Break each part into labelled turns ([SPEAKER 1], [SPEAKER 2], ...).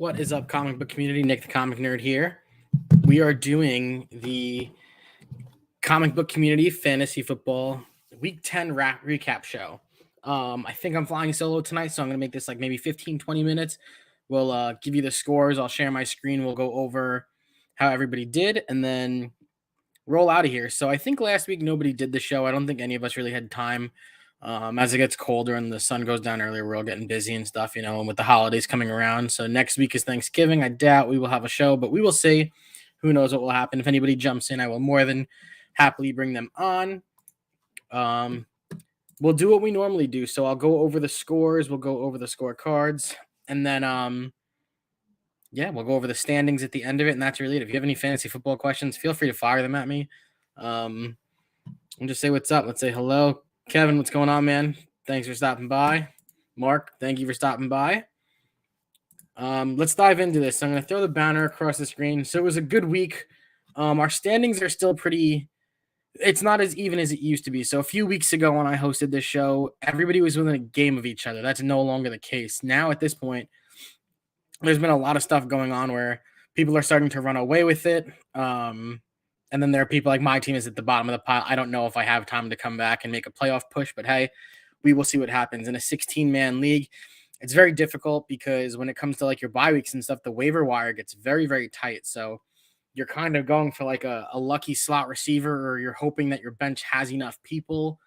[SPEAKER 1] What is up, comic book community? Nick the Comic Nerd here. We are doing the comic book community fantasy football week 10 recap show. I think I'm flying solo tonight, so I'm going to make this like maybe 15, 20 minutes. We'll give you the scores. I'll share my screen. We'll go over how everybody did and then roll out of here. So I think last week nobody did the show. I don't think any of us really had time. As it gets colder and the sun goes down earlier, we're all getting busy and stuff, and with the holidays coming around. So next week is Thanksgiving. I doubt we will have a show, but we will see. Who knows what will happen. If anybody jumps in, I will more than happily bring them on. We'll do what we normally do. So I'll go over the scores. We'll go over the scorecards. And then, we'll go over the standings at the end of it. And that's really it. If you have any fantasy football questions, feel free to fire them at me. And just say what's up. Let's say hello. Kevin, what's going on, man? Thanks for stopping by. Mark, thank you for stopping by. Let's dive into this. So I'm going to throw the banner across the screen. So it was a good week. Our standings are still it's not as even as it used to be. So a few weeks ago when I hosted this show, everybody was within a game of each other. That's no longer the case. Now at this point, there's been a lot of stuff going on where people are starting to run away with it. And then there are people like my team is at the bottom of the pile. I don't know if I have time to come back and make a playoff push, but hey, we will see what happens. In a 16-man league, it's very difficult because when it comes to like your bye weeks and stuff, the waiver wire gets very, very tight. So you're kind of going for like a lucky slot receiver, or you're hoping that your bench has enough people,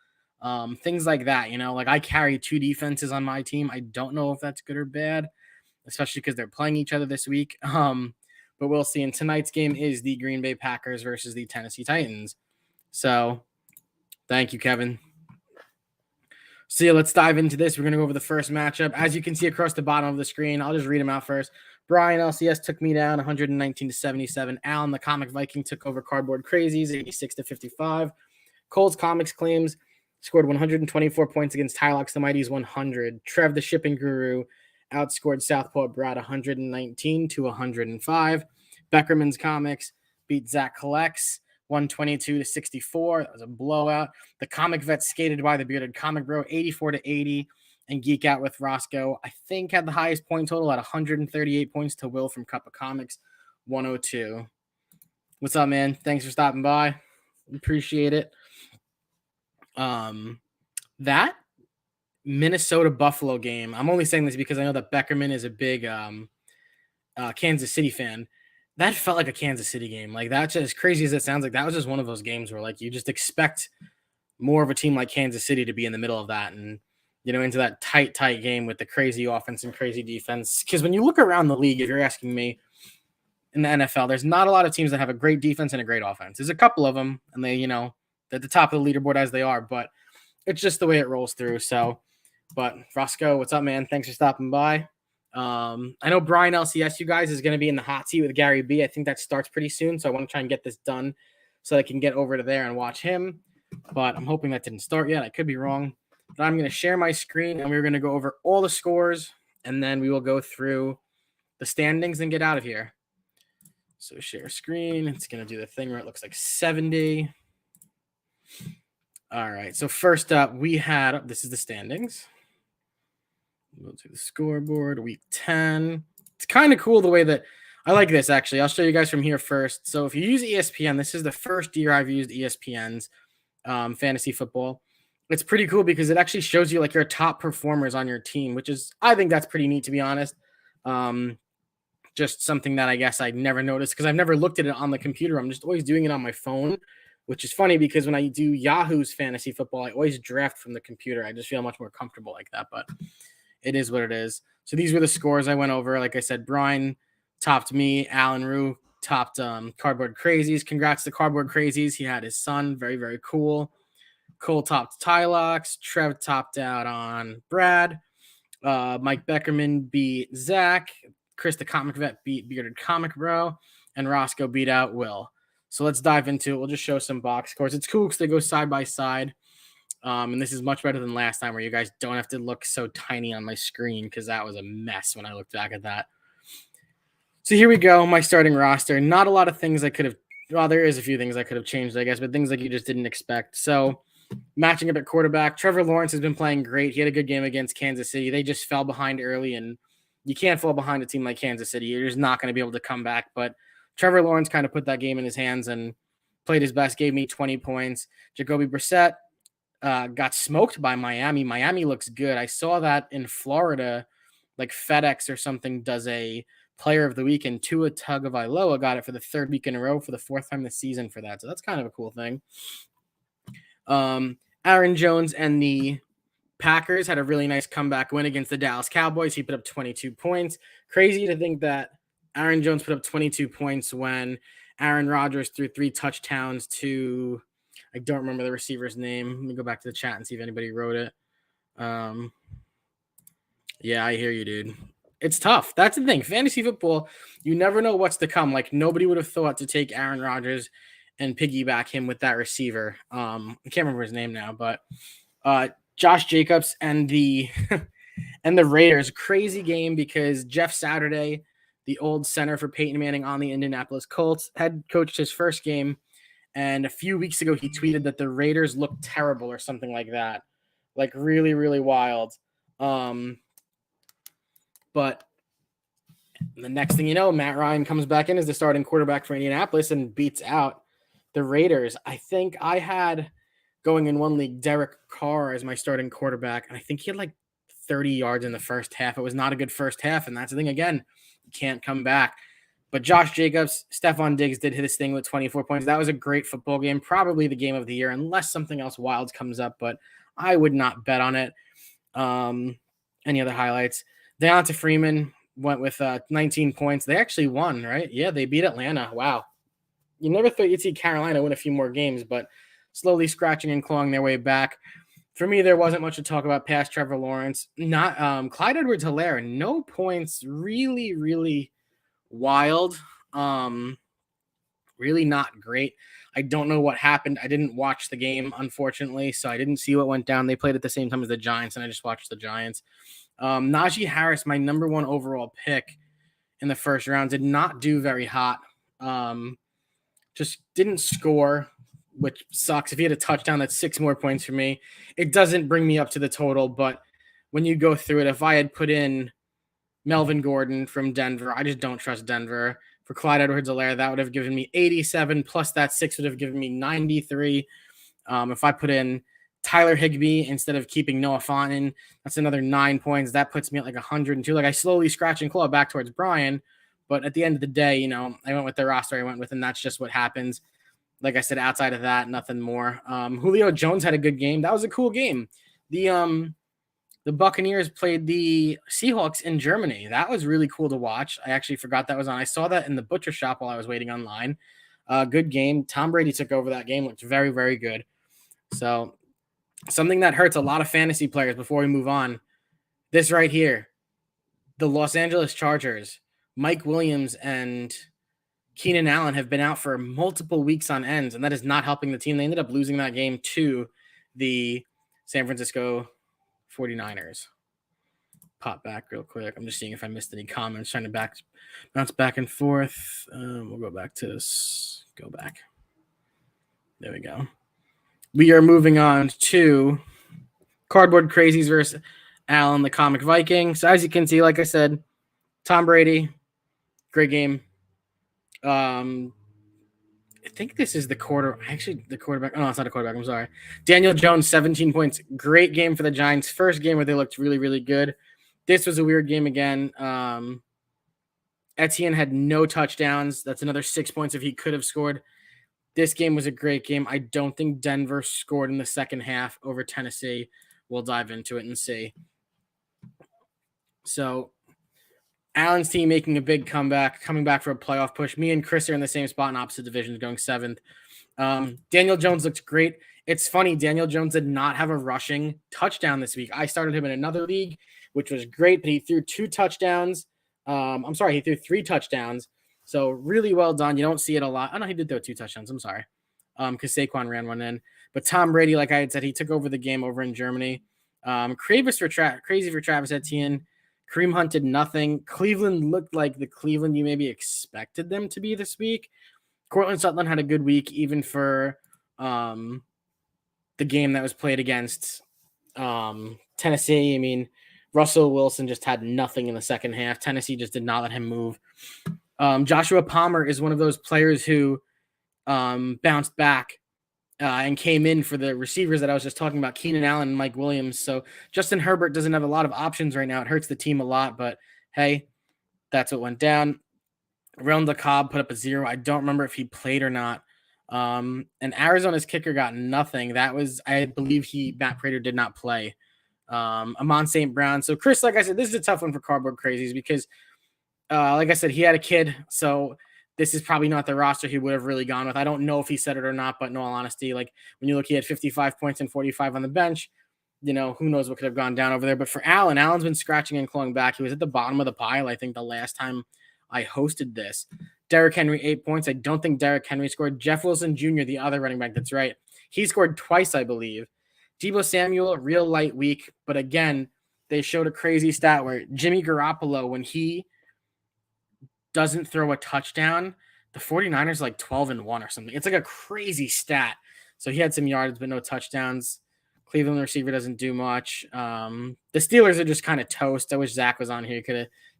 [SPEAKER 1] things like that. Like I carry 2 defenses on my team. I don't know if that's good or bad, especially because they're playing each other this week. But we'll see. And tonight's game is the Green Bay Packers versus the Tennessee Titans. So thank you, Kevin. So let's dive into this. We're going to go over the first matchup. As you can see across the bottom of the screen, I'll just read them out first. Brian LCS took me down 119-77. Alan, the Comic Viking, took over Cardboard Crazies 86-55. Cole's Comics Claims scored 124 points against Tylox the Mighty's 100. Trev, the Shipping Guru, outscored Southpaw Brad 119-105. Beckerman's Comics beat Zach Collects 122-64. That was a blowout. The Comic Vet skated by the Bearded Comic Bro 84-80. And Geek Out with Roscoe, I think, had the highest point total at 138 points to Will from Cup of Comics 102. What's up, man? Thanks for stopping by. Appreciate it. That Minnesota Buffalo game, I'm only saying this because I know that Beckerman is a big Kansas City fan. That felt like a Kansas City game. Like, that's just as crazy as it sounds, like that was just one of those games where like you just expect more of a team like Kansas City to be in the middle of that and into that tight game with the crazy offense and crazy defense. Because when you look around the league, if you're asking me, in the NFL, there's not a lot of teams that have a great defense and a great offense. There's a couple of them, and they, they're at the top of the leaderboard as they are, but it's just the way it rolls through. So, but Roscoe, what's up, man? Thanks for stopping by. I know Brian LCS, you guys, is going to be in the hot seat with Gary B. I think that starts pretty soon, so I want to try and get this done so I can get over to there and watch him. But I'm hoping that didn't start yet. I could be wrong. But I'm going to share my screen, and we're going to go over all the scores, and then we will go through the standings and get out of here. So share screen. It's going to do the thing where it looks like 70. All right. So first up, this is the standings. We'll do the scoreboard, week 10. It's kind of cool the way that I like this, actually. I'll show you guys from here first. So if you use ESPN, this is the first year I've used ESPN's fantasy football. It's pretty cool because it actually shows you like your top performers on your team, which is, I think that's pretty neat, to be honest. Just something that I guess I never noticed because I've never looked at it on the computer. I'm just always doing it on my phone, which is funny because when I do Yahoo's fantasy football, I always draft from the computer. I just feel much more comfortable like that, but it is what it is. So these were the scores I went over. Like I said, Brian topped me. Alan Rue topped Cardboard Crazies. Congrats to Cardboard Crazies. He had his son. Very, very cool. Cole topped Tylox. Trev topped out on Brad. Mike Beckerman beat Zach. Chris the Comic Vet beat Bearded Comic Bro. And Roscoe beat out Will. So let's dive into it. We'll just show some box scores. It's cool because they go side by side. And this is much better than last time where you guys don't have to look so tiny on my screen because that was a mess when I looked back at that. So here we go, my starting roster. Not a lot of things I could have – well, there is a few things I could have changed, I guess, but things like you just didn't expect. So matching up at quarterback, Trevor Lawrence has been playing great. He had a good game against Kansas City. They just fell behind early, and you can't fall behind a team like Kansas City. You're just not going to be able to come back. But Trevor Lawrence kind of put that game in his hands and played his best, gave me 20 points. Jacoby Brissett got smoked by Miami. Miami looks good. I saw that in Florida, like FedEx or something does a player of the week, and Tua Tagovailoa got it for the third week in a row for the fourth time this season for that. So that's kind of a cool thing. Aaron Jones and the Packers had a really nice comeback win against the Dallas Cowboys. He put up 22 points. Crazy to think that Aaron Jones put up 22 points when Aaron Rodgers threw 3 touchdowns to, I don't remember the receiver's name. Let me go back to the chat and see if anybody wrote it. Yeah, I hear you, dude. It's tough. That's the thing. Fantasy football, you never know what's to come. Like, nobody would have thought to take Aaron Rodgers and piggyback him with that receiver. I can't remember his name now, but Josh Jacobs and the and the Raiders. Crazy game because Jeff Saturday, the old center for Peyton Manning on the Indianapolis Colts, had coached his first game. And a few weeks ago, he tweeted that the Raiders looked terrible or something like that. Like, really, really wild. But the next thing you know, Matt Ryan comes back in as the starting quarterback for Indianapolis and beats out the Raiders. I think I had, going in one league, Derek Carr as my starting quarterback, and I think he had like 30 yards in the first half. It was not a good first half, and that's the thing again. You can't come back. But Josh Jacobs, Stephon Diggs did his thing with 24 points. That was a great football game, probably the game of the year, unless something else wild comes up, but I would not bet on it. Any other highlights? Deonta Freeman went with 19 points. They actually won, right? Yeah, they beat Atlanta. Wow. You never thought you'd see Carolina win a few more games, but slowly scratching and clawing their way back. For me, there wasn't much to talk about past Trevor Lawrence. Not Clyde Edwards-Helaire, no points. Really, really wild. Really not great. I don't know what happened. I didn't watch the game, unfortunately, so I didn't see what went down. They played at the same time as the Giants, and I just watched the Giants. Najee Harris, my number 1 overall pick in the first round, did not do very hot. Just didn't score, which sucks. If he had a touchdown, that's 6 more points for me. It doesn't bring me up to the total, but when you go through it, if I had put in Melvin Gordon from Denver, I just don't trust Denver. For Clyde Edwards-Helaire, that would have given me 87, plus that 6 would have given me 93. If I put in Tyler Higbee instead of keeping Noah Fant in, that's another 9 points. That puts me at like 102. Like, I slowly scratch and claw back towards Brian, but at the end of the day, you know, I went with the roster I went with, and that's just what happens. Like I said, outside of that, nothing more. Julio Jones had a good game. That was a cool game. The Buccaneers played the Seahawks in Germany. That was really cool to watch. I actually forgot that was on. I saw that in the butcher shop while I was waiting online. Good game. Tom Brady took over that game. Looked very, very good. So something that hurts a lot of fantasy players before we move on. This right here. The Los Angeles Chargers, Mike Williams and Keenan Allen have been out for multiple weeks on ends, and that is not helping the team. They ended up losing that game to the San Francisco 49ers. Pop back real quick. I'm just seeing if I missed any comments, trying to bounce back and forth. We'll go back to this. Go back. There we go. We are moving on to Cardboard Crazies versus Allen, the Comic Viking. So as you can see, like I said, Tom Brady, great game. I think this is the quarterback. Oh, no, it's not a quarterback. I'm sorry. Daniel Jones, 17 points. Great game for the Giants. First game where they looked really, really good. This was a weird game again. Etienne had no touchdowns. That's another 6 points if he could have scored. This game was a great game. I don't think Denver scored in the second half over Tennessee. We'll dive into it and see. So Allen's team making a big comeback, coming back for a playoff push. Me and Chris are in the same spot in opposite divisions, going 7th. Daniel Jones looked great. It's funny, Daniel Jones did not have a rushing touchdown this week. I started him in another league, which was great, but he threw 2 touchdowns. He threw 3 touchdowns. So really well done. You don't see it a lot. Oh, no, he did throw 2 touchdowns. I'm sorry. Because Saquon ran one in. But Tom Brady, like I had said, he took over the game over in Germany. Crazy for Travis Etienne. Kareem Hunt did nothing. Cleveland looked like the Cleveland you maybe expected them to be this week. Cortland Sutton had a good week, even for the game that was played against Tennessee. I mean, Russell Wilson just had nothing in the second half. Tennessee just did not let him move. Joshua Palmer is one of those players who bounced back and came in for the receivers that I was just talking about, Keenan Allen and Mike Williams. So Justin Herbert doesn't have a lot of options right now. It hurts the team a lot, but hey, that's what went down. Randall Cobb put up a 0. I don't remember if he played or not. And Arizona's kicker got nothing. That was, I believe Matt Prater did not play. Amon St. Brown. So Chris, like I said, this is a tough one for Cardboard Crazies because like I said, he had a kid. So this is probably not the roster he would have really gone with. I don't know if he said it or not, but in all honesty, like when you look, he had 55 points and 45 on the bench. You know, who knows what could have gone down over there. But for Allen's been scratching and clawing back. He was at the bottom of the pile, I think, the last time I hosted this. Derrick Henry, 8 points. I don't think Derrick Henry scored. Jeff Wilson Jr., the other running back, that's right. He scored twice, I believe. Deebo Samuel, real light week. But again, they showed a crazy stat where Jimmy Garoppolo, when he doesn't throw a touchdown, the 49ers like 12-1 or something. It's like a crazy stat. So he had some yards, but no touchdowns. Cleveland receiver doesn't do much. The Steelers are just kind of toast. I wish Zach was on here.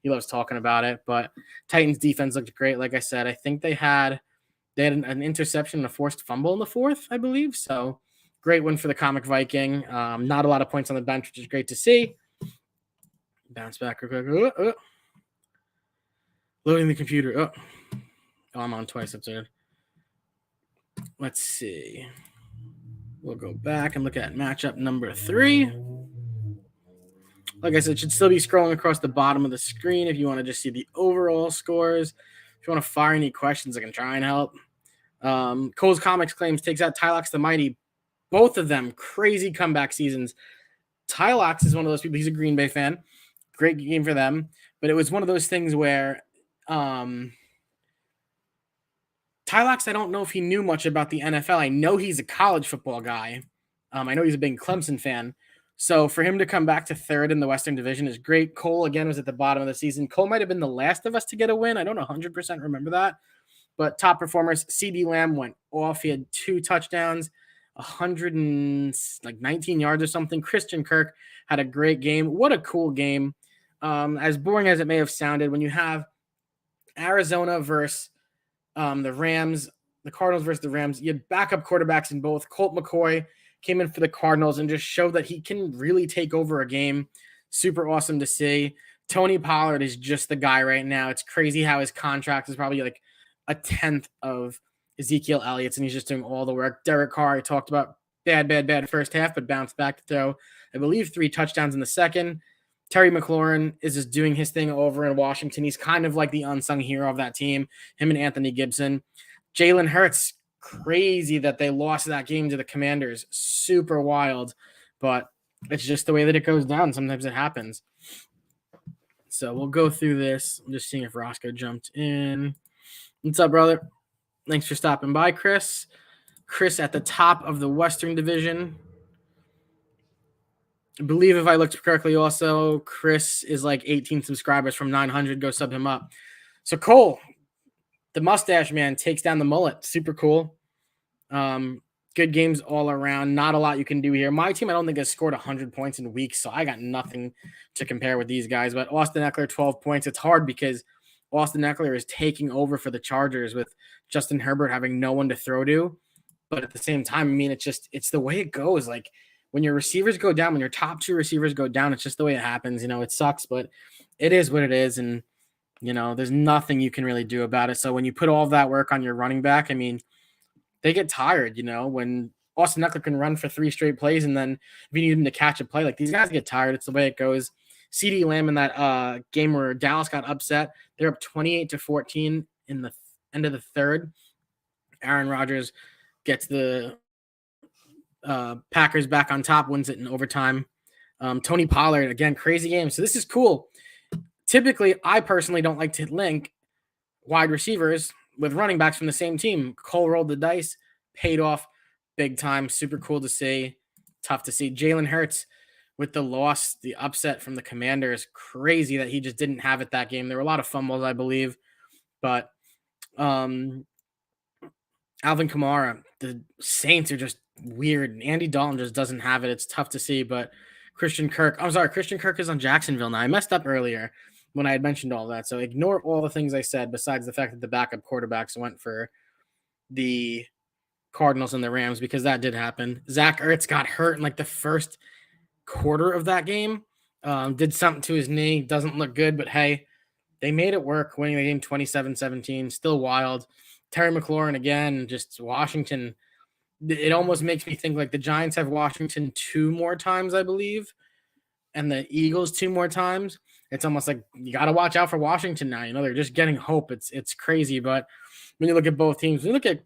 [SPEAKER 1] He loves talking about it. But Titans defense looked great. Like I said, I think they had an interception and a forced fumble in the fourth, I believe. So great win for the Comic Viking. Not a lot of points on the bench, which is great to see. Bounce back real quick. Loading the computer. Oh, I'm on twice. That's weird. Let's see. We'll go back and look at matchup number 3. Like I said, it should still be scrolling across the bottom of the screen if you want to just see the overall scores. If you want to fire any questions, I can try and help. Cole's Comics claims takes out Tylox the Mighty. Both of them crazy comeback seasons. Tylox is one of those people. He's a Green Bay fan. Great game for them. But it was one of those things where Tylox, I don't know if he knew much about the NFL. I know he's a college football guy. I know he's a big Clemson fan. So for him to come back to third in the Western Division is great. Cole, again, was at the bottom of the season. Cole might have been the last of us to get a win. I don't 100% remember that. But top performers, CD Lamb went off. He had 2 touchdowns, 119 yards or something. Christian Kirk had a great game. What a cool game. As boring as it may have sounded, when you have Arizona versus the Rams, the Cardinals versus the Rams, you had backup quarterbacks in both. Colt McCoy came in for the Cardinals and just showed that he can really take over a game. Super awesome to see. Tony Pollard is just the guy right now. It's crazy how his contract is probably like a 10th of Ezekiel Elliott's, and he's just doing all the work. Derek Carr, I talked about bad first half, but bounced back to throw, I believe, 3 touchdowns in the second. Terry McLaurin is just doing his thing over in Washington. He's kind of like the unsung hero of that team, him and Anthony Gibson. Jalen Hurts, crazy that they lost that game to the Commanders. Super wild, but it's just the way that it goes down. Sometimes it happens. So we'll go through this. I'm just seeing if Roscoe jumped in. What's up, brother? Thanks for stopping by, Chris. Chris at the top of the Western Division. I believe if I looked correctly also, Chris is like 18 subscribers from 900. Go sub him up. So Cole, the mustache man, takes down the mullet. Super cool. Good games all around. Not a lot you can do here. My team, I don't think, has scored 100 points in weeks, so I got nothing to compare with these guys. But Austin Eckler, 12 points. It's hard because Austin Eckler is taking over for the Chargers with Justin Herbert having no one to throw to. But at the same time, I mean, it's the way it goes. Like, when your receivers go down, when your top 2 receivers go down, it's just the way it happens. You know, it sucks, but it is what it is. And, you know, there's nothing you can really do about it. So when you put all of that work on your running back, I mean, they get tired, you know, when Austin Eckler can run for 3 straight plays. And then if you need him to catch a play, like, these guys get tired. It's the way it goes. CD Lamb in that game where Dallas got upset, they're up 28-14 in the end of the third. Aaron Rodgers gets the Packers back on top, wins it in overtime. Tony Pollard, again, crazy game. So this is cool. Typically, I personally don't like to link wide receivers with running backs from the same team. Cole rolled the dice, paid off big time. Super cool to see. Tough to see. Jalen Hurts with the loss, the upset from the Commanders. Crazy that he just didn't have it that game. There were a lot of fumbles, I believe. But Alvin Kamara, the Saints are just weird. Andy Dalton just doesn't have it. It's tough to see, but Christian Kirk. I'm sorry, Christian Kirk is on Jacksonville now. I messed up earlier when I had mentioned all that. So ignore all the things I said besides the fact that the backup quarterbacks went for the Cardinals and the Rams because that did happen. Zach Ertz got hurt in like the first quarter of that game. Did something to his knee. Doesn't look good, but hey, they made it work, winning the game 27-17. Still wild. Terry McLaurin again, just Washington. It almost makes me think like the Giants have Washington 2 more times, I believe, and the Eagles 2 more times. It's almost like you got to watch out for Washington now. You know, they're just getting hope. It's crazy. But when you look at both teams, when you look at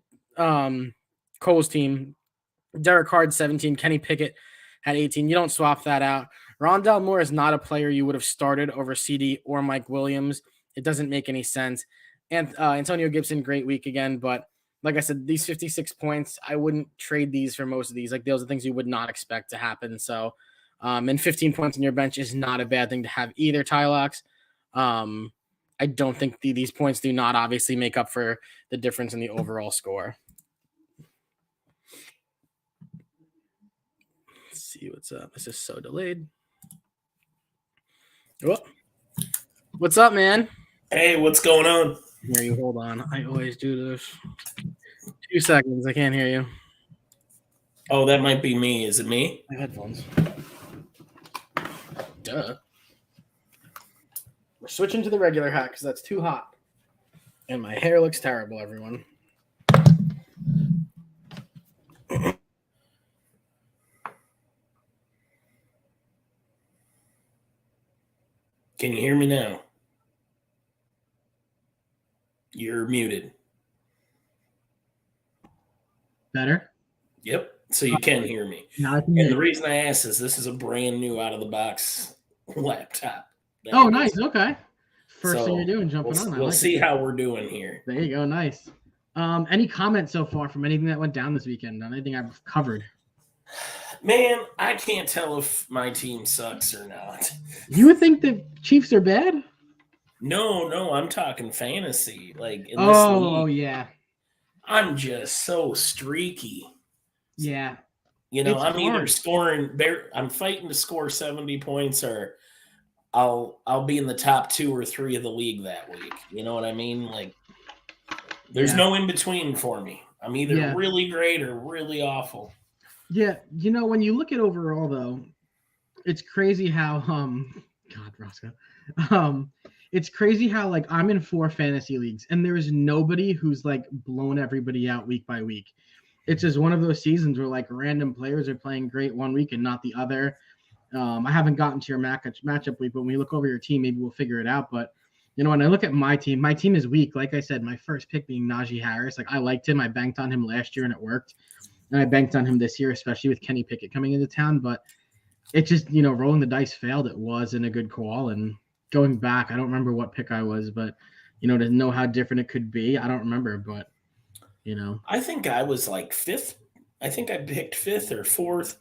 [SPEAKER 1] Cole's team, Derek Carr 17, Kenny Pickett had 18. You don't swap that out. Rondale Moore is not a player you would have started over CD or Mike Williams. It doesn't make any sense. And Antonio Gibson, great week again. But like I said, these 56 points, I wouldn't trade these for most of these. Like those are things you would not expect to happen. So, and 15 points on your bench is not a bad thing to have either, Tylox. I don't think these points do not obviously make up for the difference in the overall score. Let's see what's up. This is so delayed. Oh, what's up, man?
[SPEAKER 2] Hey, what's going on?
[SPEAKER 1] Here, you hold on. I always do this. 2 seconds. I can't hear you.
[SPEAKER 2] Oh, that might be me. Is it me?
[SPEAKER 1] My headphones. Duh. We're switching to the regular hat because that's too hot. And my hair looks terrible, everyone.
[SPEAKER 2] Can you hear me now? You're muted.
[SPEAKER 1] Better?
[SPEAKER 2] Yep. So you can hear me.
[SPEAKER 1] Now I can
[SPEAKER 2] And
[SPEAKER 1] hear
[SPEAKER 2] the
[SPEAKER 1] you.
[SPEAKER 2] reason I asked is this is a brand new out of the box laptop.
[SPEAKER 1] Oh, nice. Okay. First
[SPEAKER 2] So,
[SPEAKER 1] thing you're doing, jumping on.
[SPEAKER 2] We'll see how we're doing here.
[SPEAKER 1] There you go. Nice. Any comments so far from anything that went down this weekend on anything I've covered?
[SPEAKER 2] Man, I can't tell if my team sucks or not.
[SPEAKER 1] You would think the Chiefs are bad?
[SPEAKER 2] No, I'm talking fantasy. Like in this
[SPEAKER 1] Oh,
[SPEAKER 2] league,
[SPEAKER 1] yeah.
[SPEAKER 2] I'm just so streaky.
[SPEAKER 1] Yeah.
[SPEAKER 2] You know,
[SPEAKER 1] It's
[SPEAKER 2] I'm either
[SPEAKER 1] hard.
[SPEAKER 2] scoring. I'm fighting to score 70 points, or I'll be in the top 2 or 3 of the league that week. You know what I mean? Like, there's no in between for me. I'm either really great or really awful.
[SPEAKER 1] Yeah, you know, when you look at overall though, it's crazy how God, Roscoe. It's crazy how like I'm in 4 fantasy leagues and there is nobody who's like blown everybody out week by week. It's just one of those seasons where like random players are playing great one week and not the other. I haven't gotten to your matchup week, but when we look over your team, maybe we'll figure it out. But you know, when I look at my team is weak. Like I said, my first pick being Najee Harris. Like I liked him. I banked on him last year and it worked. And I banked on him this year, especially with Kenny Pickett coming into town. But it just, you know, rolling the dice failed. It wasn't a good call. And going back, I don't remember what pick I was, but, you know, to know how different it could be, I don't remember. But, you know.
[SPEAKER 2] I think I was like 5th. I think I picked 5th or 4th.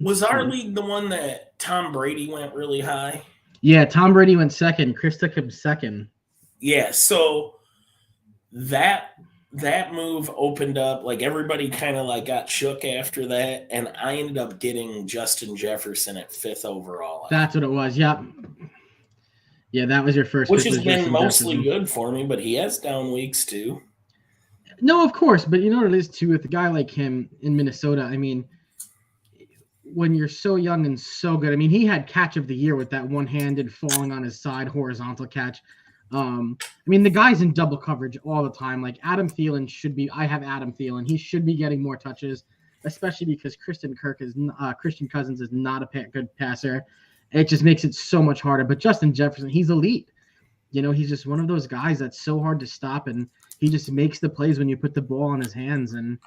[SPEAKER 2] Was our league the one that Tom Brady went really high?
[SPEAKER 1] Yeah, Tom Brady went second. Chris took him second.
[SPEAKER 2] Yeah, so that move opened up, like everybody kind of like got shook after that, and I ended up getting Justin Jefferson at 5th overall.
[SPEAKER 1] That's what it was. Yep. Yeah, that was your first.
[SPEAKER 2] Which has been mostly good for me, but he has down weeks too.
[SPEAKER 1] No, of course, but you know what it is too with a guy like him in Minnesota. I mean, when you're so young and so good, I mean, he had catch of the year with that one-handed falling on his side horizontal catch. I mean, the guy's in double coverage all the time. Like Adam Thielen should be. I have Adam Thielen. He should be getting more touches, especially because Christian Cousins is not a good passer. It just makes it so much harder. But Justin Jefferson, he's elite. You know, he's just one of those guys that's so hard to stop, and he just makes the plays when you put the ball in his hands, and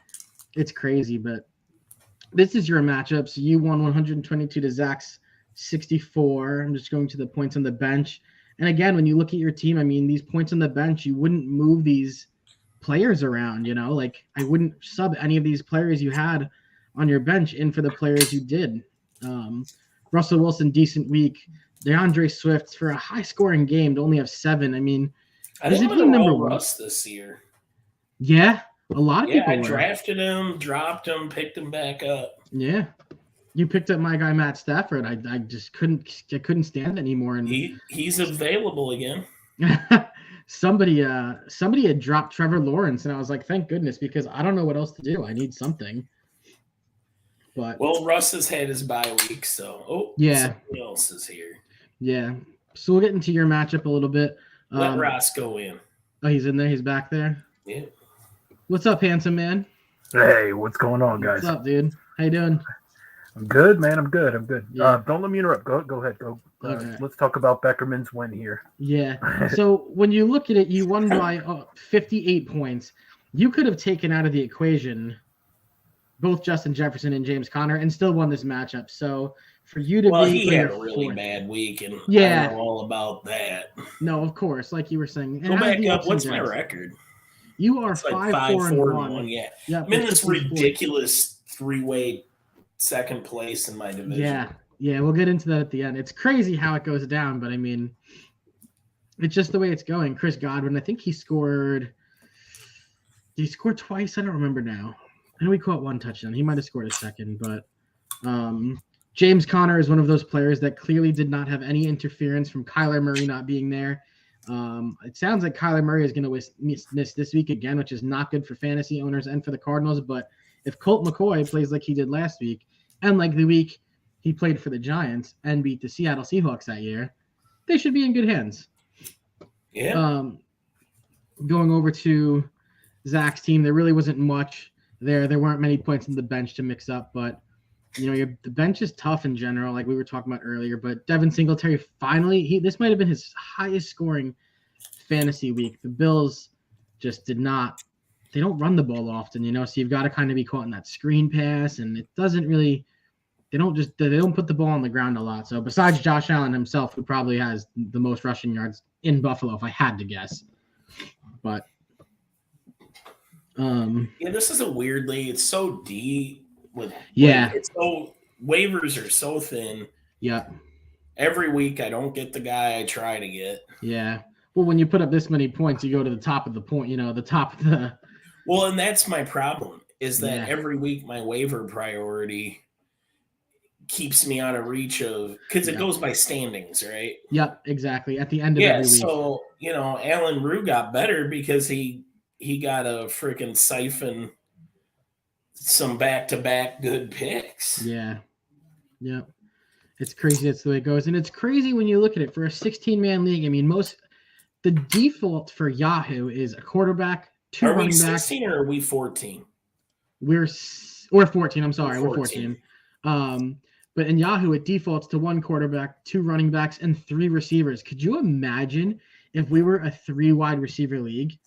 [SPEAKER 1] it's crazy. But this is your matchup. So you won 122 to Zach's 64. I'm just going to the points on the bench. And again, when you look at your team, I mean, these points on the bench, you wouldn't move these players around, you know? Like, I wouldn't sub any of these players you had on your bench in for the players you did. Russell Wilson, decent week. DeAndre Swift, for a high-scoring game, to only have 7. I mean,
[SPEAKER 2] I think I'm going to roll Russ this year.
[SPEAKER 1] Yeah, a lot of people
[SPEAKER 2] I drafted him, dropped him, picked him back up.
[SPEAKER 1] Yeah.
[SPEAKER 3] You picked up my guy Matt Stafford. I just couldn't stand it anymore. And
[SPEAKER 2] he's available again.
[SPEAKER 3] somebody had dropped Trevor Lawrence, and I was like, thank goodness, because I don't know what else to do. I need something. But
[SPEAKER 2] well, Russ has had his bye week, so somebody else is here.
[SPEAKER 3] Yeah. So we'll get into your matchup a little bit.
[SPEAKER 2] Let Ross go in.
[SPEAKER 3] Oh, he's in there. He's back there.
[SPEAKER 2] Yeah.
[SPEAKER 3] What's up, handsome man?
[SPEAKER 4] Hey, what's going on, guys?
[SPEAKER 3] What's up, dude? How you doing?
[SPEAKER 4] I'm good, man. I'm good.
[SPEAKER 3] Yeah.
[SPEAKER 4] Don't let me interrupt. Go ahead. Go.
[SPEAKER 3] Okay.
[SPEAKER 4] Let's talk about Beckerman's win here.
[SPEAKER 3] Yeah. So when you look at it, you won by 58 points. You could have taken out of the equation both Justin Jefferson and James Conner and still won this matchup. So for you to
[SPEAKER 2] he had a really bad week, and I know all about that.
[SPEAKER 3] No, of course, like you were saying.
[SPEAKER 2] Go back up. What's my record?
[SPEAKER 3] You are 5-4-1.
[SPEAKER 2] Yeah. I'm in this ridiculous 3-way second place in my division.
[SPEAKER 3] Yeah, we'll get into that at the end. It's crazy how it goes down, but I mean, it's just the way it's going. Chris Godwin, I think he scored. Did he score twice? I don't remember now. I know he caught one touchdown. He might have scored a second, but James Conner is one of those players that clearly did not have any interference from Kyler Murray not being there. It sounds like Kyler Murray is going to miss this week again, which is not good for fantasy owners and for the Cardinals. But if Colt McCoy plays like he did last week, and like the week he played for the Giants and beat the Seattle Seahawks that year, they should be in good hands.
[SPEAKER 2] Yeah.
[SPEAKER 3] Going over to Zach's team, there really wasn't much there. There weren't many points in the bench to mix up, but the bench is tough in general, like we were talking about earlier. But Devin Singletary finally, this might have been his highest scoring fantasy week. The Bills just they don't run the ball often, so you've got to kind of be caught in that screen pass, and it doesn't really, they don't put the ball on the ground a lot. So besides Josh Allen himself, who probably has the most rushing yards in Buffalo, if I had to guess. But
[SPEAKER 2] this is it's so deep with waivers are so thin.
[SPEAKER 3] Yeah.
[SPEAKER 2] Every week I don't get the guy I try to get.
[SPEAKER 3] Yeah. Well, when you put up this many points, you go to the top of the point, the top of the.
[SPEAKER 2] Well, and that's my problem is that every week my waiver priority keeps me out of reach of, because it goes by standings, right?
[SPEAKER 3] Yep, exactly. At the end of every week.
[SPEAKER 2] So, Alan Rue got better because he got a freaking siphon some back-to-back good picks.
[SPEAKER 3] Yeah. Yep. It's crazy. That's the way it goes. And it's crazy when you look at it for a 16-man league. I mean, the default for Yahoo is a quarterback, two running backs. Are we
[SPEAKER 2] 16 or are we 14?
[SPEAKER 3] We're 14. I'm sorry. We're 14. But in Yahoo, it defaults to one quarterback, two running backs, and three receivers. Could you imagine if we were a 3 wide receiver league?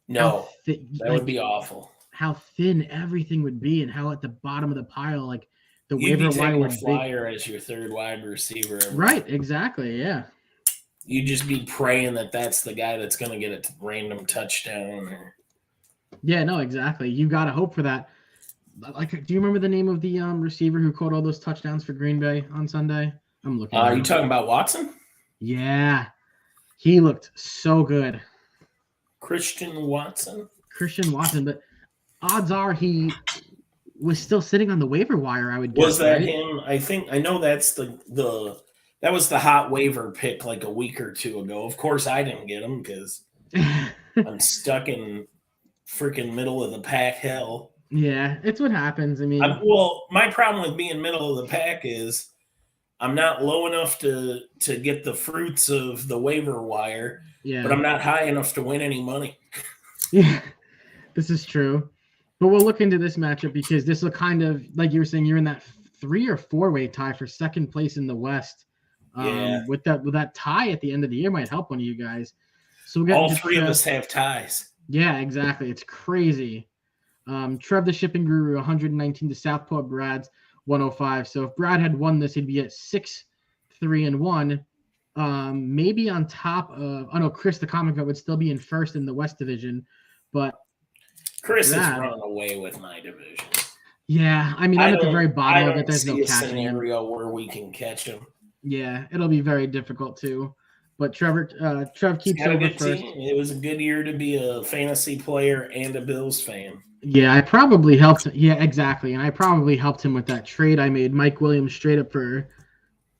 [SPEAKER 2] No, that would be awful.
[SPEAKER 3] How thin everything would be, and how at the bottom of the pile, like the
[SPEAKER 2] You'd
[SPEAKER 3] waiver
[SPEAKER 2] be
[SPEAKER 3] wire
[SPEAKER 2] taking
[SPEAKER 3] would
[SPEAKER 2] a flyer as your third wide receiver.
[SPEAKER 3] Right, exactly, yeah.
[SPEAKER 2] You'd just be praying that that's the guy that's going to get a random touchdown.
[SPEAKER 3] Yeah, no, exactly. You got to hope for that. Like, do you remember the name of the receiver who caught all those touchdowns for Green Bay on Sunday? I'm looking.
[SPEAKER 2] Are you talking about Watson?
[SPEAKER 3] Yeah, he looked so good.
[SPEAKER 2] Christian Watson,
[SPEAKER 3] but odds are he was still sitting on the waiver wire, I would guess.
[SPEAKER 2] Was that him? I know that's that was the hot waiver pick like a week or two ago. Of course, I didn't get him because I'm stuck in freaking middle of the pack hell.
[SPEAKER 3] Yeah, it's what happens. I mean,
[SPEAKER 2] my problem with being middle of the pack is I'm not low enough to get the fruits of the waiver wire, but I'm not high enough to win any money.
[SPEAKER 3] Yeah, this is true. But we'll look into this matchup because this will kind of, like you were saying, you're in that 3 or 4-way tie for second place in the West. With that tie at the end of the year might help one of you guys. So we'll
[SPEAKER 2] all three of us have ties.
[SPEAKER 3] Yeah, exactly. It's crazy. Trev the Shipping Guru 119 to Southpaw Brad's 105. So if Brad had won this, he'd be at 6-3-1. Maybe on top of Chris the Comic Book would still be in first in the West Division, but
[SPEAKER 2] Chris is running away with my division.
[SPEAKER 3] Yeah, I mean I'm at the very bottom of it. There's no catching
[SPEAKER 2] scenario where we can catch him.
[SPEAKER 3] Yeah, it'll be very difficult too. But Trev
[SPEAKER 2] He's
[SPEAKER 3] keeps
[SPEAKER 2] got a
[SPEAKER 3] over
[SPEAKER 2] good
[SPEAKER 3] first.
[SPEAKER 2] team. It was a good year to be a fantasy player and a Bills fan.
[SPEAKER 3] Yeah, I probably helped. Yeah, exactly. And I probably helped him with that trade I made Mike Williams straight up for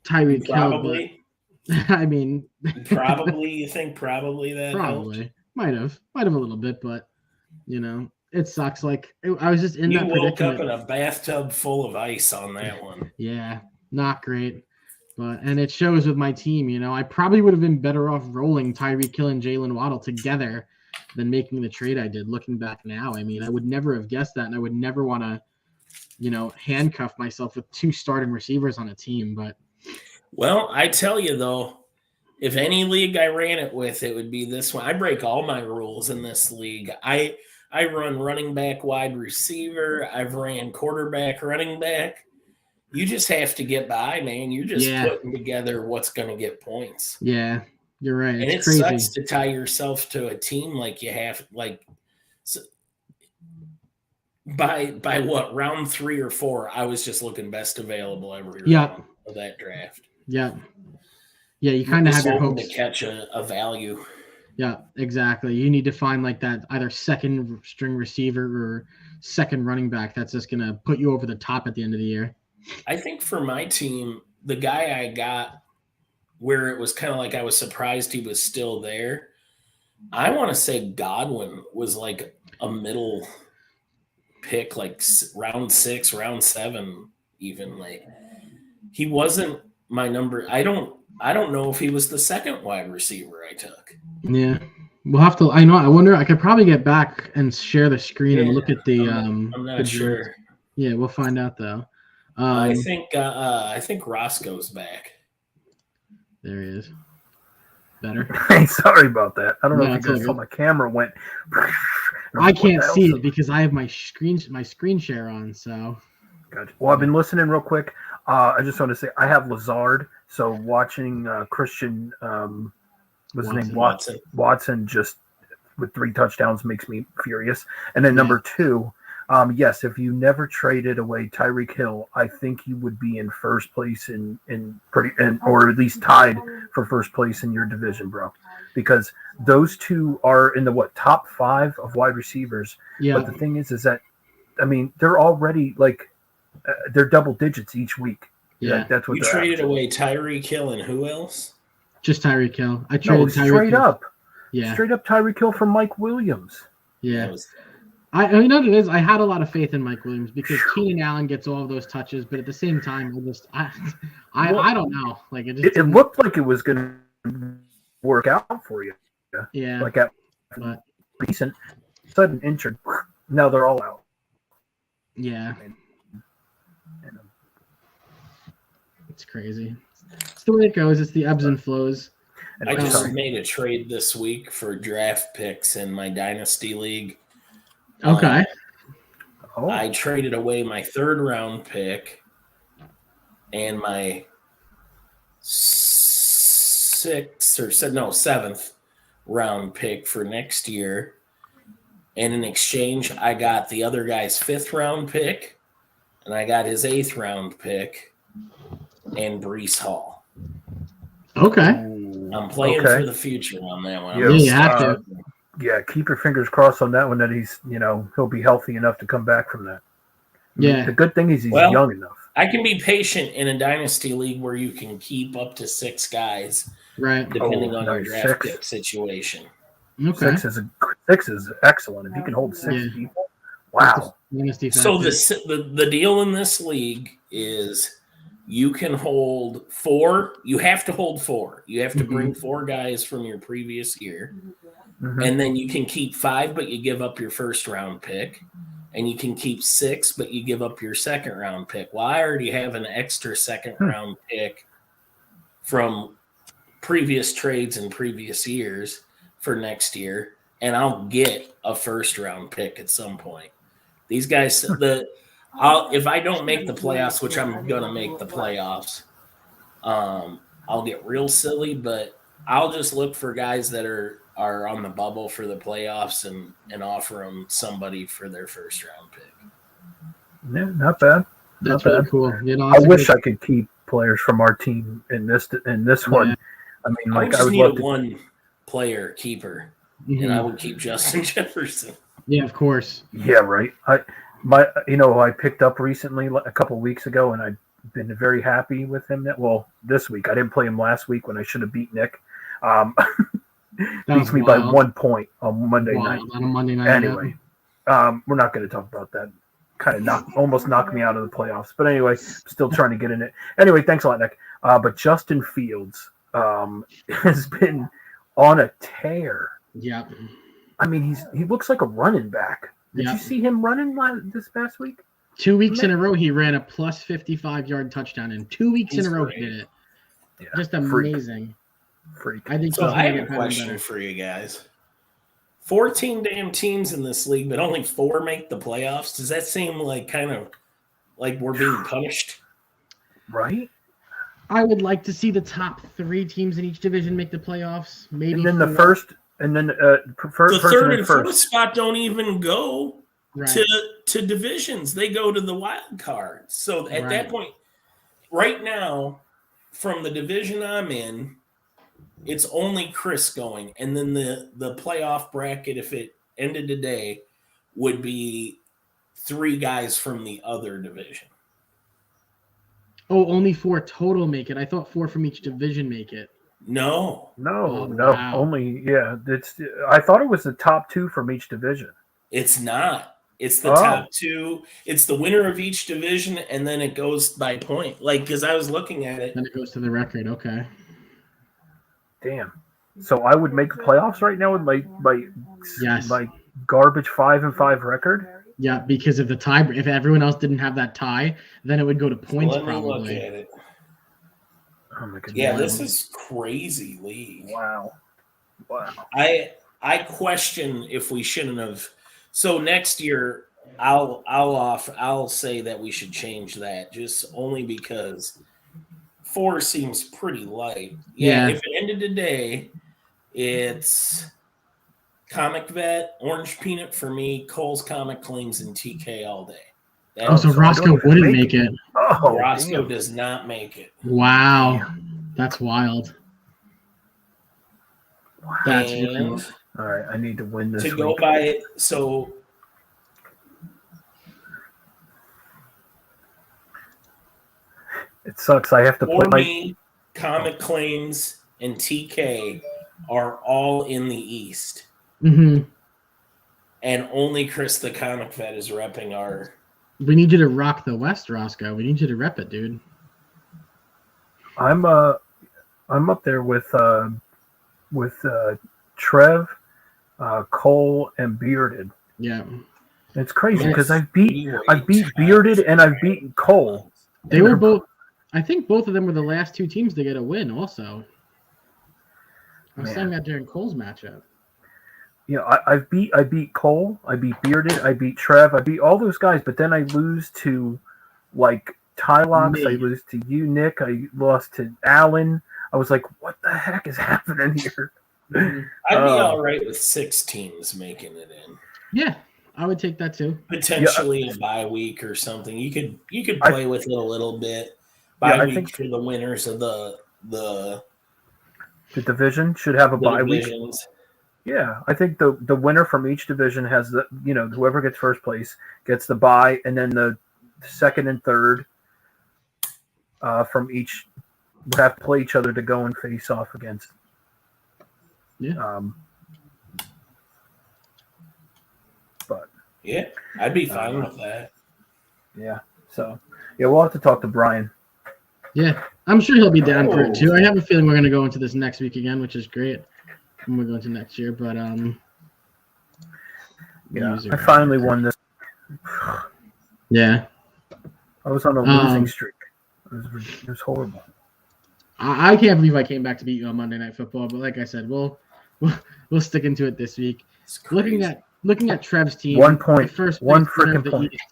[SPEAKER 3] Tyreek Hill.
[SPEAKER 2] Probably,
[SPEAKER 3] But I mean,
[SPEAKER 2] you think probably that helped?
[SPEAKER 3] probably might have a little bit, but it sucks. Like I was just in
[SPEAKER 2] You
[SPEAKER 3] that
[SPEAKER 2] woke up
[SPEAKER 3] predicament.
[SPEAKER 2] in a bathtub full of ice on that one.
[SPEAKER 3] Yeah, not great. And it shows with my team, I probably would have been better off rolling Tyreek Hill and Jalen Waddle together than making the trade I did. Looking back now, I mean, I would never have guessed that, and I would never want to, handcuff myself with 2 starting receivers on a team. But
[SPEAKER 2] Well, I tell you though, if any league I ran it with, it would be this one. I break all my rules in this league. I run running back, wide receiver. I've ran quarterback, running back. You just have to get by, man. You're just putting together what's going to get points.
[SPEAKER 3] yeah, you're right.
[SPEAKER 2] And
[SPEAKER 3] It's
[SPEAKER 2] it
[SPEAKER 3] crazy.
[SPEAKER 2] sucks to tie yourself to a team like you have, like by what, round 3 or 4, I was just looking best available every round of that draft.
[SPEAKER 3] Yeah, you kind of have your
[SPEAKER 2] hoping
[SPEAKER 3] hopes
[SPEAKER 2] to catch a value.
[SPEAKER 3] Yeah, exactly. You need to find like that either second string receiver or second running back that's just going to put you over the top at the end of the year.
[SPEAKER 2] I think for my team, the guy I got where it was kind of like I was surprised he was still there, I want to say Godwin was like a middle pick, like round 6, round 7 even. Like he wasn't my number. I don't know if he was the second wide receiver I took.
[SPEAKER 3] Yeah. We'll have to. I wonder. I could probably get back and share the screen and look at the.
[SPEAKER 2] I'm not sure.
[SPEAKER 3] Yeah, we'll find out though.
[SPEAKER 2] I think Roscoe's back.
[SPEAKER 3] There he is. Better.
[SPEAKER 4] Hey, sorry about that. I don't know
[SPEAKER 3] No,
[SPEAKER 4] if you guys
[SPEAKER 3] it's
[SPEAKER 4] saw
[SPEAKER 3] all
[SPEAKER 4] my camera went.
[SPEAKER 3] I can't see it because I have my screen share on. So.
[SPEAKER 4] Gotcha. Well, I've been listening real quick. I just want to say I have Lazard. So watching Christian, what's his name? Watson just with 3 touchdowns makes me furious. And then number 2, yes, if you never traded away Tyreek Hill, I think you would be in first place or at least tied for first place in your division, bro. Because those 2 are in the top 5 of wide receivers.
[SPEAKER 3] Yeah.
[SPEAKER 4] But the thing is that, I mean, they're already like they're double digits each week.
[SPEAKER 3] Yeah,
[SPEAKER 4] that's what
[SPEAKER 2] you traded away Tyreek Hill and who else?
[SPEAKER 3] Just Tyreek Hill. I traded Tyreek
[SPEAKER 4] straight
[SPEAKER 3] Hill.
[SPEAKER 4] up.
[SPEAKER 3] Yeah,
[SPEAKER 4] straight up Tyreek Hill from Mike Williams.
[SPEAKER 3] Yeah, I you know what it is. I had a lot of faith in Mike Williams because Keenan Allen gets all of those touches, but at the same time, I don't know. Like it
[SPEAKER 4] looked like it was going to work out for you.
[SPEAKER 3] Yeah,
[SPEAKER 4] like at decent, sudden injured. Now they're all out.
[SPEAKER 3] Yeah. It's crazy. It's the way it goes. It's the ebbs and flows.
[SPEAKER 2] I just made a trade this week for draft picks in my Dynasty League.
[SPEAKER 3] Okay.
[SPEAKER 2] I traded away my 3rd round pick and my 7th round pick for next year. And in exchange, I got the other guy's 5th round pick and I got his 8th round pick and Breece Hall.
[SPEAKER 3] Okay.
[SPEAKER 2] I'm playing for the future on that one.
[SPEAKER 3] Yeah, you have to.
[SPEAKER 4] Yeah, keep your fingers crossed on that one that he's, he'll be healthy enough to come back from that.
[SPEAKER 3] Yeah.
[SPEAKER 4] The good thing is he's young enough.
[SPEAKER 2] I can be patient in a dynasty league where you can keep up to 6 guys,
[SPEAKER 3] right?
[SPEAKER 2] Depending on your draft pick situation.
[SPEAKER 3] Okay.
[SPEAKER 4] 6 is excellent. If you can hold 6 people, wow.
[SPEAKER 2] So the deal in this league is you can hold 4. You have to hold 4. You have to bring 4 guys from your previous year. Mm-hmm. And then you can keep 5, but you give up your 1st round pick. And you can keep 6, but you give up your 2nd round pick. Well, I already have an extra 2nd round pick from previous trades in previous years for next year. And I'll get a 1st round pick at some point. These guys, if I don't make the playoffs, which I'm going to make the playoffs, I'll get real silly, but I'll just look for guys that are on the bubble for the playoffs and offer them somebody for their 1st round pick.
[SPEAKER 4] Yeah, not bad.
[SPEAKER 3] That's really cool.
[SPEAKER 4] I wish I could keep players from our team in this one. I mean,
[SPEAKER 2] I
[SPEAKER 4] like I
[SPEAKER 2] just
[SPEAKER 4] would
[SPEAKER 2] need a
[SPEAKER 4] love to.
[SPEAKER 2] one player keeper,
[SPEAKER 3] Mhm.
[SPEAKER 2] and I would keep Justin Jefferson.
[SPEAKER 3] Yeah, of course.
[SPEAKER 4] Yeah, right. I picked up recently a couple of weeks ago, and I've been very happy with him. This week I didn't play him last week when I should have beat Nick. Beats me by 1 point on Monday night.
[SPEAKER 3] On a Monday night.
[SPEAKER 4] Anyway, we're not going to talk about that. Kind of almost knocked me out of the playoffs. But anyway, still trying to get in it. Anyway, thanks a lot, Nick. But Justin Fields has been on a tear.
[SPEAKER 3] Yeah.
[SPEAKER 4] I mean, he looks like a running back. Did
[SPEAKER 3] Yeah.
[SPEAKER 4] you see him running this past week?
[SPEAKER 3] 2 weeks in a row, he ran a plus 55-yard touchdown. In 2 weeks in
[SPEAKER 2] He's
[SPEAKER 3] a row,
[SPEAKER 2] great.
[SPEAKER 3] he did it.
[SPEAKER 4] Yeah,
[SPEAKER 3] Just amazing.
[SPEAKER 4] Freak.
[SPEAKER 3] I think
[SPEAKER 2] So
[SPEAKER 3] he's
[SPEAKER 2] I
[SPEAKER 3] going to
[SPEAKER 2] have
[SPEAKER 3] get
[SPEAKER 2] a
[SPEAKER 3] better and
[SPEAKER 2] question
[SPEAKER 3] better.
[SPEAKER 2] for you guys. 14 damn teams in this league, but only 4 make the playoffs. Does that seem like kind of like we're being punished?
[SPEAKER 4] Right?
[SPEAKER 3] I would like to see the top 3 teams in each division make the playoffs. Maybe
[SPEAKER 4] And then the
[SPEAKER 3] 4.
[SPEAKER 4] first, and then
[SPEAKER 2] The
[SPEAKER 4] first
[SPEAKER 2] third
[SPEAKER 4] and
[SPEAKER 2] and fourth
[SPEAKER 4] first.
[SPEAKER 2] spot don't even go
[SPEAKER 3] Right.
[SPEAKER 2] to divisions. They go to the wild card. So at that
[SPEAKER 3] Right.
[SPEAKER 2] point, right now, from the division I'm in, it's only Chris going. And then the playoff bracket, if it ended today, would be 3 guys from the other division.
[SPEAKER 3] Oh, only 4 total make it. I thought 4 from each division make it.
[SPEAKER 2] No,
[SPEAKER 4] No,
[SPEAKER 3] Oh,
[SPEAKER 4] no,
[SPEAKER 3] wow.
[SPEAKER 4] only I thought it was the top 2 from each division.
[SPEAKER 2] it's not. It's the
[SPEAKER 4] Oh.
[SPEAKER 2] top 2. It's the winner of each division, and then it goes by point. Like, because I was looking at it.
[SPEAKER 3] Then it goes to the record. Okay.
[SPEAKER 4] Damn. So I would make the playoffs right now with my
[SPEAKER 3] Yes.
[SPEAKER 4] garbage 5-5 record.
[SPEAKER 3] Yeah, because of the tie. If everyone else didn't have that tie, then it would go to points
[SPEAKER 2] Let me look
[SPEAKER 3] probably.
[SPEAKER 2] at it.
[SPEAKER 4] Oh my goodness.
[SPEAKER 2] Yeah, this is crazy league.
[SPEAKER 4] Wow.
[SPEAKER 2] I question if we shouldn't have. So next year, I'll say that we should change that, just only because 4 seems pretty light. Yeah,
[SPEAKER 3] Yeah.
[SPEAKER 2] if it ended today, it's Comic Vet, Orange Peanut for me, Cole's Comic Claims, and TK all day.
[SPEAKER 3] Oh, so
[SPEAKER 4] so I don't
[SPEAKER 3] Roscoe
[SPEAKER 4] even
[SPEAKER 3] wouldn't
[SPEAKER 4] make
[SPEAKER 3] make it.
[SPEAKER 4] Oh,
[SPEAKER 2] Roscoe
[SPEAKER 4] damn.
[SPEAKER 2] does not make it.
[SPEAKER 3] Wow. That's wild. That's
[SPEAKER 2] And
[SPEAKER 3] wild.
[SPEAKER 4] All right, I need to win this
[SPEAKER 2] to
[SPEAKER 4] week.
[SPEAKER 2] go by it, so
[SPEAKER 4] It sucks. I have to
[SPEAKER 2] for
[SPEAKER 4] put my
[SPEAKER 2] me, Comic Claims and TK are all in the East.
[SPEAKER 3] Hmm.
[SPEAKER 2] And only Chris the Comic Vet is repping our.
[SPEAKER 3] We need you to rock the West, Roscoe. We need you to rep it, dude.
[SPEAKER 4] I'm up there with Trev, Cole, and Bearded.
[SPEAKER 3] Yeah.
[SPEAKER 4] It's crazy
[SPEAKER 3] Yes.
[SPEAKER 4] because I beat Bearded and I've beaten Cole.
[SPEAKER 3] They were both. I think both of them were the last 2 teams to get a win. Also, I was
[SPEAKER 4] Man.
[SPEAKER 3] saying that during Cole's matchup.
[SPEAKER 4] You know, I beat Cole, I beat Bearded, I beat Trev, I beat all those guys, but then I lose to like Tylox, I
[SPEAKER 3] Me.
[SPEAKER 4] lose to you, Nick, I lost to Alan. I was like, what the heck is happening here?
[SPEAKER 2] I'd be all right with 6 teams making it in.
[SPEAKER 3] Yeah, I would take that too.
[SPEAKER 2] Potentially a bye week or something. You could
[SPEAKER 4] I-
[SPEAKER 2] play with it a little bit.
[SPEAKER 4] Yeah,
[SPEAKER 2] Bye
[SPEAKER 4] I
[SPEAKER 2] week
[SPEAKER 4] think-
[SPEAKER 2] for the winners of the
[SPEAKER 4] The division should have a bye week.
[SPEAKER 2] divisions.
[SPEAKER 4] Yeah, I think the winner from each division has whoever gets first place gets the bye, and then the second and third from each would have to play each other to go and face off against.
[SPEAKER 3] Yeah.
[SPEAKER 4] But
[SPEAKER 2] Yeah, I'd be fine with that.
[SPEAKER 4] yeah, so yeah, we'll have to talk to Brian.
[SPEAKER 3] Yeah, I'm sure he'll be down for it too.
[SPEAKER 2] Oh.
[SPEAKER 3] I have a feeling we're going to go into this next week again, which is great. When we go into next year, but
[SPEAKER 4] Yeah,
[SPEAKER 3] user-
[SPEAKER 4] I finally won this.
[SPEAKER 3] Yeah,
[SPEAKER 4] I was on a losing streak. It was horrible.
[SPEAKER 3] I can't believe I came back to beat you on Monday Night Football. But like I said, we'll stick into it this week.
[SPEAKER 2] It's crazy.
[SPEAKER 3] Looking at Trev's team,
[SPEAKER 4] 1 point,
[SPEAKER 3] the first
[SPEAKER 4] one
[SPEAKER 3] place winner of
[SPEAKER 4] freaking
[SPEAKER 3] the
[SPEAKER 4] point.
[SPEAKER 3] East,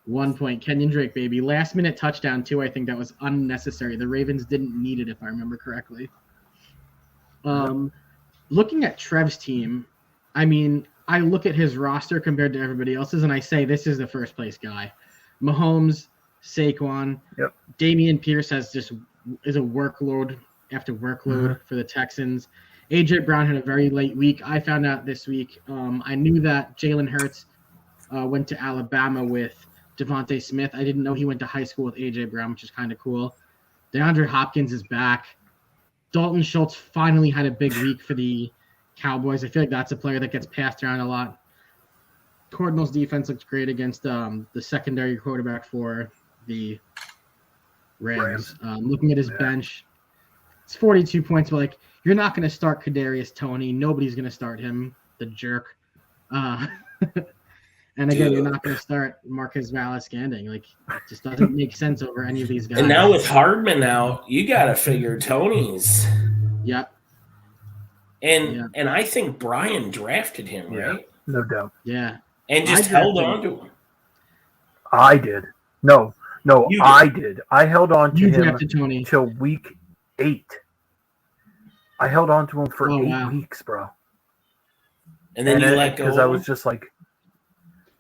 [SPEAKER 3] 1 point. Kenyon Drake, baby, last minute touchdown too. I think that was unnecessary. The Ravens didn't need it, if I remember correctly. Looking at Trev's team, I mean, I look at his roster compared to everybody else's, and I say this is the first place guy. Mahomes, Saquon,
[SPEAKER 4] Yep.
[SPEAKER 3] Damian Pierce is a workload after workload for the Texans. AJ Brown had a very late week. I found out this week. I knew that Jalen Hurts went to Alabama with Devontae Smith. I didn't know he went to high school with AJ Brown, which is kind of cool. DeAndre Hopkins is back. Dalton Schultz finally had a big week for the Cowboys. I feel like that's a player that gets passed around a lot. Cardinals defense looked great against the secondary quarterback for the Rams. Looking at his bench, it's 42 points, but like you're not going to start Kadarius Toney. Nobody's going to start him, the jerk. And again, you're not going to start Marquez Valdes-Scantling. Like, it just doesn't make sense over any of these guys.
[SPEAKER 2] And now with Hardman out, you got to figure Toney's.
[SPEAKER 3] Yep.
[SPEAKER 2] And I think Brian drafted him, right?
[SPEAKER 4] No doubt.
[SPEAKER 3] Yeah.
[SPEAKER 2] And just held on to him.
[SPEAKER 4] I did. No, I did. I held on to him until week 8. I held on to him for 8 weeks, bro.
[SPEAKER 2] And then you let go.
[SPEAKER 4] Because I was just like,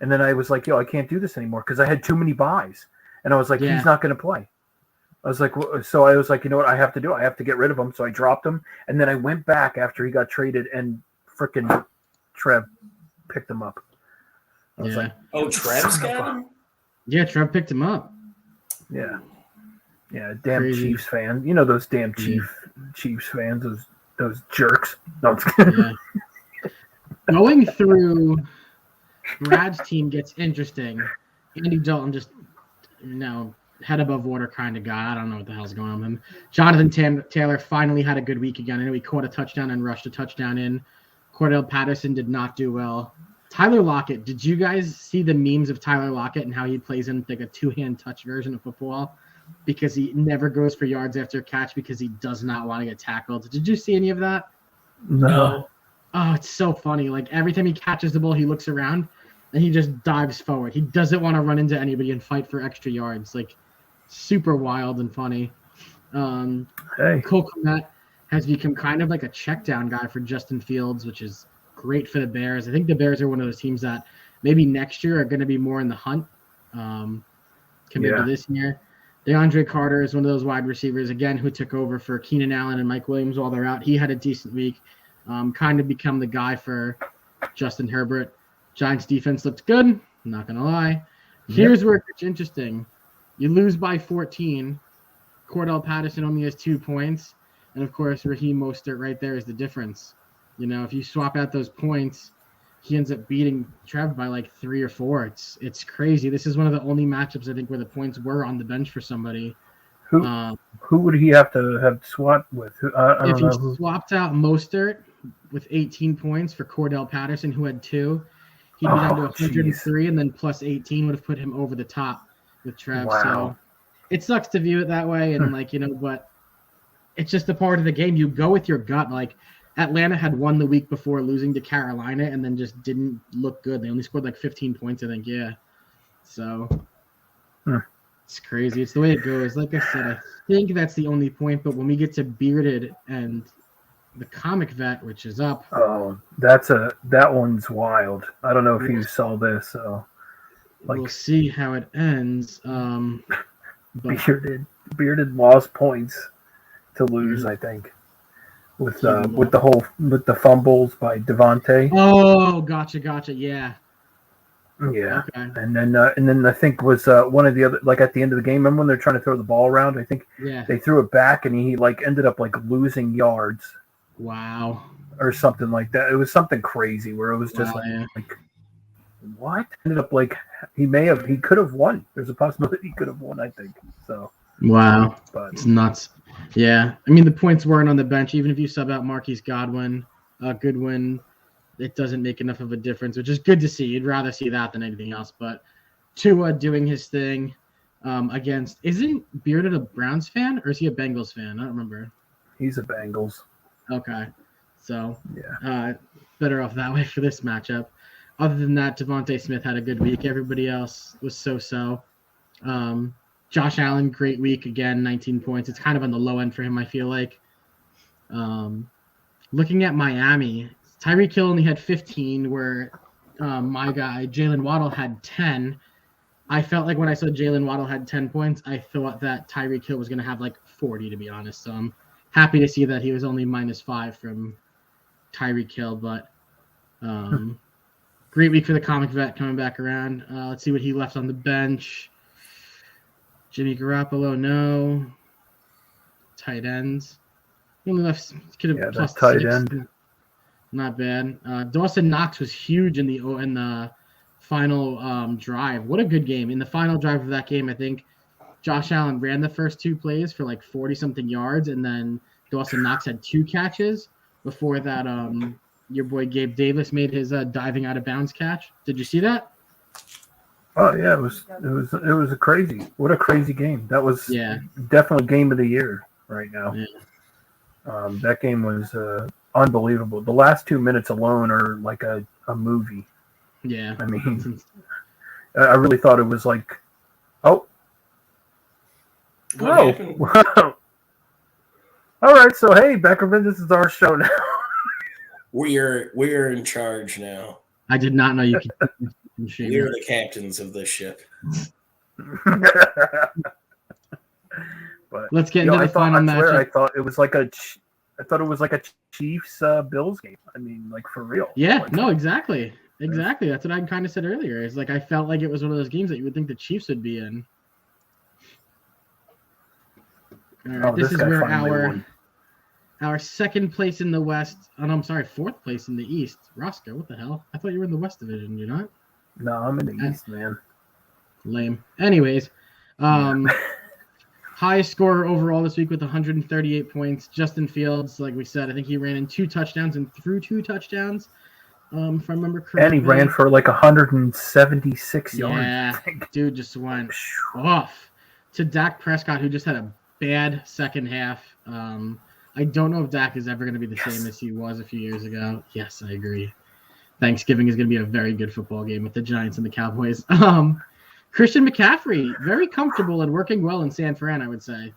[SPEAKER 4] and then I was like, yo, I can't do this anymore because I had too many buys. And I was like, he's not going to play. I was like, so I was like, you know what I have to do? I have to get rid of him. So I dropped him. And then I went back after he got traded and freaking Trev picked him up. I was like,
[SPEAKER 2] Trev's got him?
[SPEAKER 3] Yeah, Trev picked him up.
[SPEAKER 4] Yeah. Yeah, damn crazy. Chiefs fan. You know those damn Chiefs fans, those jerks. No, it's
[SPEAKER 3] yeah. Going through Brad's team gets interesting. Andy Dalton just, head above water kind of guy. I don't know what the hell's going on with him. Jonathan Taylor finally had a good week again. I know he caught a touchdown and rushed a touchdown in. Cordell Patterson did not do well. Tyler Lockett, did you guys see the memes of Tyler Lockett and how he plays in like a two-hand touch version of football? Because he never goes for yards after a catch because he does not want to get tackled. Did you see any of that?
[SPEAKER 4] No.
[SPEAKER 3] Oh, it's so funny. Like every time he catches the ball, he looks around and he just dives forward. He doesn't want to run into anybody and fight for extra yards. Like super wild and funny. Cole Kmet has become kind of like a check down guy for Justin Fields, which is great for the Bears. I think the Bears are one of those teams that maybe next year are going to be more in the hunt compared to this year. DeAndre Carter is one of those wide receivers, again, who took over for Keenan Allen and Mike Williams while they're out. He had a decent week. Kind of become the guy for Justin Herbert. Giants defense looked good. I'm not going to lie. Here's where it gets interesting. You lose by 14. Cordell Patterson only has 2 points. And, of course, Raheem Mostert right there is the difference. If you swap out those points, he ends up beating Trev by like 3 or 4. It's crazy. This is one of the only matchups, I think, where the points were on the bench for somebody.
[SPEAKER 4] Who would he have to have swapped with?
[SPEAKER 3] If he swapped out Mostert with 18 points for Cordell Patterson, who had 2, he'd be down to 103, and then plus 18 would have put him over the top with Trev.
[SPEAKER 4] Wow.
[SPEAKER 3] So it sucks to view it that way, and but it's just a part of the game. You go with your gut. Like Atlanta had won the week before losing to Carolina, and then just didn't look good. They only scored like 15 points, I think. Yeah, so it's crazy. It's the way it goes. Like I said, I think that's the only point. But when we get to Bearded and the Comic Vet, which is up.
[SPEAKER 4] Oh, that one's wild. I don't know if you saw this. So,
[SPEAKER 3] we'll see how it ends.
[SPEAKER 4] Bearded lost points to lose, I think, with the fumbles by Devontae.
[SPEAKER 3] Oh, gotcha. Yeah.
[SPEAKER 4] Yeah.
[SPEAKER 3] Okay.
[SPEAKER 4] And then I think was one of the other, like at the end of the game. Remember when they're trying to throw the ball around? I think they threw it back and he like ended up like losing yards.
[SPEAKER 3] Wow.
[SPEAKER 4] Or something like that. It was something crazy where it was just like what? Ended up like he could have won. There's a possibility he could have won, I think. So
[SPEAKER 3] wow.
[SPEAKER 4] But
[SPEAKER 3] it's nuts. Yeah. I mean the points weren't on the bench. Even if you sub out Marquise Goodwin, it doesn't make enough of a difference, which is good to see. You'd rather see that than anything else. But Tua doing his thing against isn't Bearded a Browns fan or is he a Bengals fan? I don't remember.
[SPEAKER 4] He's a Bengals.
[SPEAKER 3] Okay. So better off that way for this matchup. Other than that, Devontae Smith had a good week. Everybody else was so-so. Josh Allen, great week. Again, 19 points. It's kind of on the low end for him, I feel like. Looking at Miami, Tyreek Hill only had 15, where my guy, Jalen Waddle, had 10. I felt like when I saw Jalen Waddle had 10 points, I thought that Tyreek Hill was going to have like 40, to be honest. So I'm happy to see that he was only -5 from Tyreek Hill, but great week for the comic vet coming back around. Let's see what he left on the bench. Jimmy Garoppolo, no. Tight ends. He only left could have plus
[SPEAKER 4] tight
[SPEAKER 3] 6.
[SPEAKER 4] end.
[SPEAKER 3] Not bad. Dawson Knox was huge in the final drive. What a good game. In the final drive of that game, I think Josh Allen ran the first 2 plays for like 40-something yards, and then Dawson Knox had 2 catches. Before that, your boy Gabe Davis made his diving out of bounds catch. Did you see that?
[SPEAKER 4] Oh yeah, it was a what a crazy game. That was definitely game of the year right now.
[SPEAKER 3] Yeah.
[SPEAKER 4] That game was unbelievable. The last 2 minutes alone are like a movie.
[SPEAKER 3] Yeah.
[SPEAKER 4] I mean, I really thought it was like,
[SPEAKER 2] What
[SPEAKER 4] whoa.
[SPEAKER 2] happened?
[SPEAKER 4] Wow. All right, so hey, Beckerman, this is our show now.
[SPEAKER 2] We're in charge now.
[SPEAKER 3] I did not know you could.
[SPEAKER 2] We're the captains of this ship.
[SPEAKER 4] But
[SPEAKER 3] let's get into the final match.
[SPEAKER 4] I thought it was like a Chiefs Bills game. I mean, like for real.
[SPEAKER 3] Yeah,
[SPEAKER 4] like,
[SPEAKER 3] no, exactly. Exactly. That's what I kind of said earlier. It's like I felt like it was one of those games that you would think the Chiefs would be in. All right, this is where our second place in the West. Oh, no, I'm sorry, 4th place in the East. Roscoe, what the hell? I thought you were in the West Division. You're not?
[SPEAKER 4] No, I'm in the East, man.
[SPEAKER 3] Lame. Anyways, highest scorer overall this week with 138 points. Justin Fields, like we said, I think he ran in 2 touchdowns and threw 2 touchdowns. If I remember correctly.
[SPEAKER 4] And he ran for like 176 yards.
[SPEAKER 3] Yeah, dude just went off. To Dak Prescott, who just had a bad second half. I don't know if Dak is ever going to be the same as he was a few years ago. Yes, I agree. Thanksgiving is going to be a very good football game with the Giants and the Cowboys. Christian McCaffrey, very comfortable and working well in San Fran, I would say.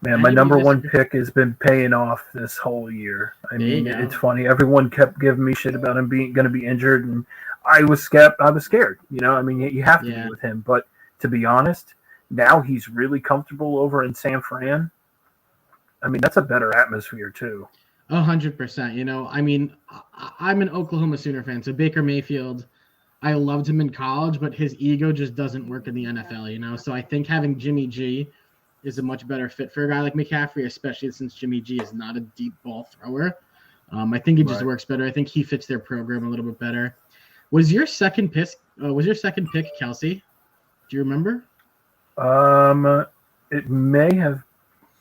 [SPEAKER 4] Man, my number 1 pick has been paying off this whole year. I mean, it's funny. Everyone kept giving me shit about him going to be injured, and I was scared. You know, I mean, you have to be with him. But to be honest, now he's really comfortable over in San Fran. I mean, that's a better atmosphere too.
[SPEAKER 3] 100%. You know, I mean, I'm an Oklahoma Sooner fan, so Baker Mayfield, I loved him in college, but his ego just doesn't work in the NFL, you know? So I think having Jimmy G is a much better fit for a guy like McCaffrey, especially since Jimmy G is not a deep ball thrower. I think it just works better. I think he fits their program a little bit better. Was your second pick Kelsey? Do you remember?
[SPEAKER 4] It may have.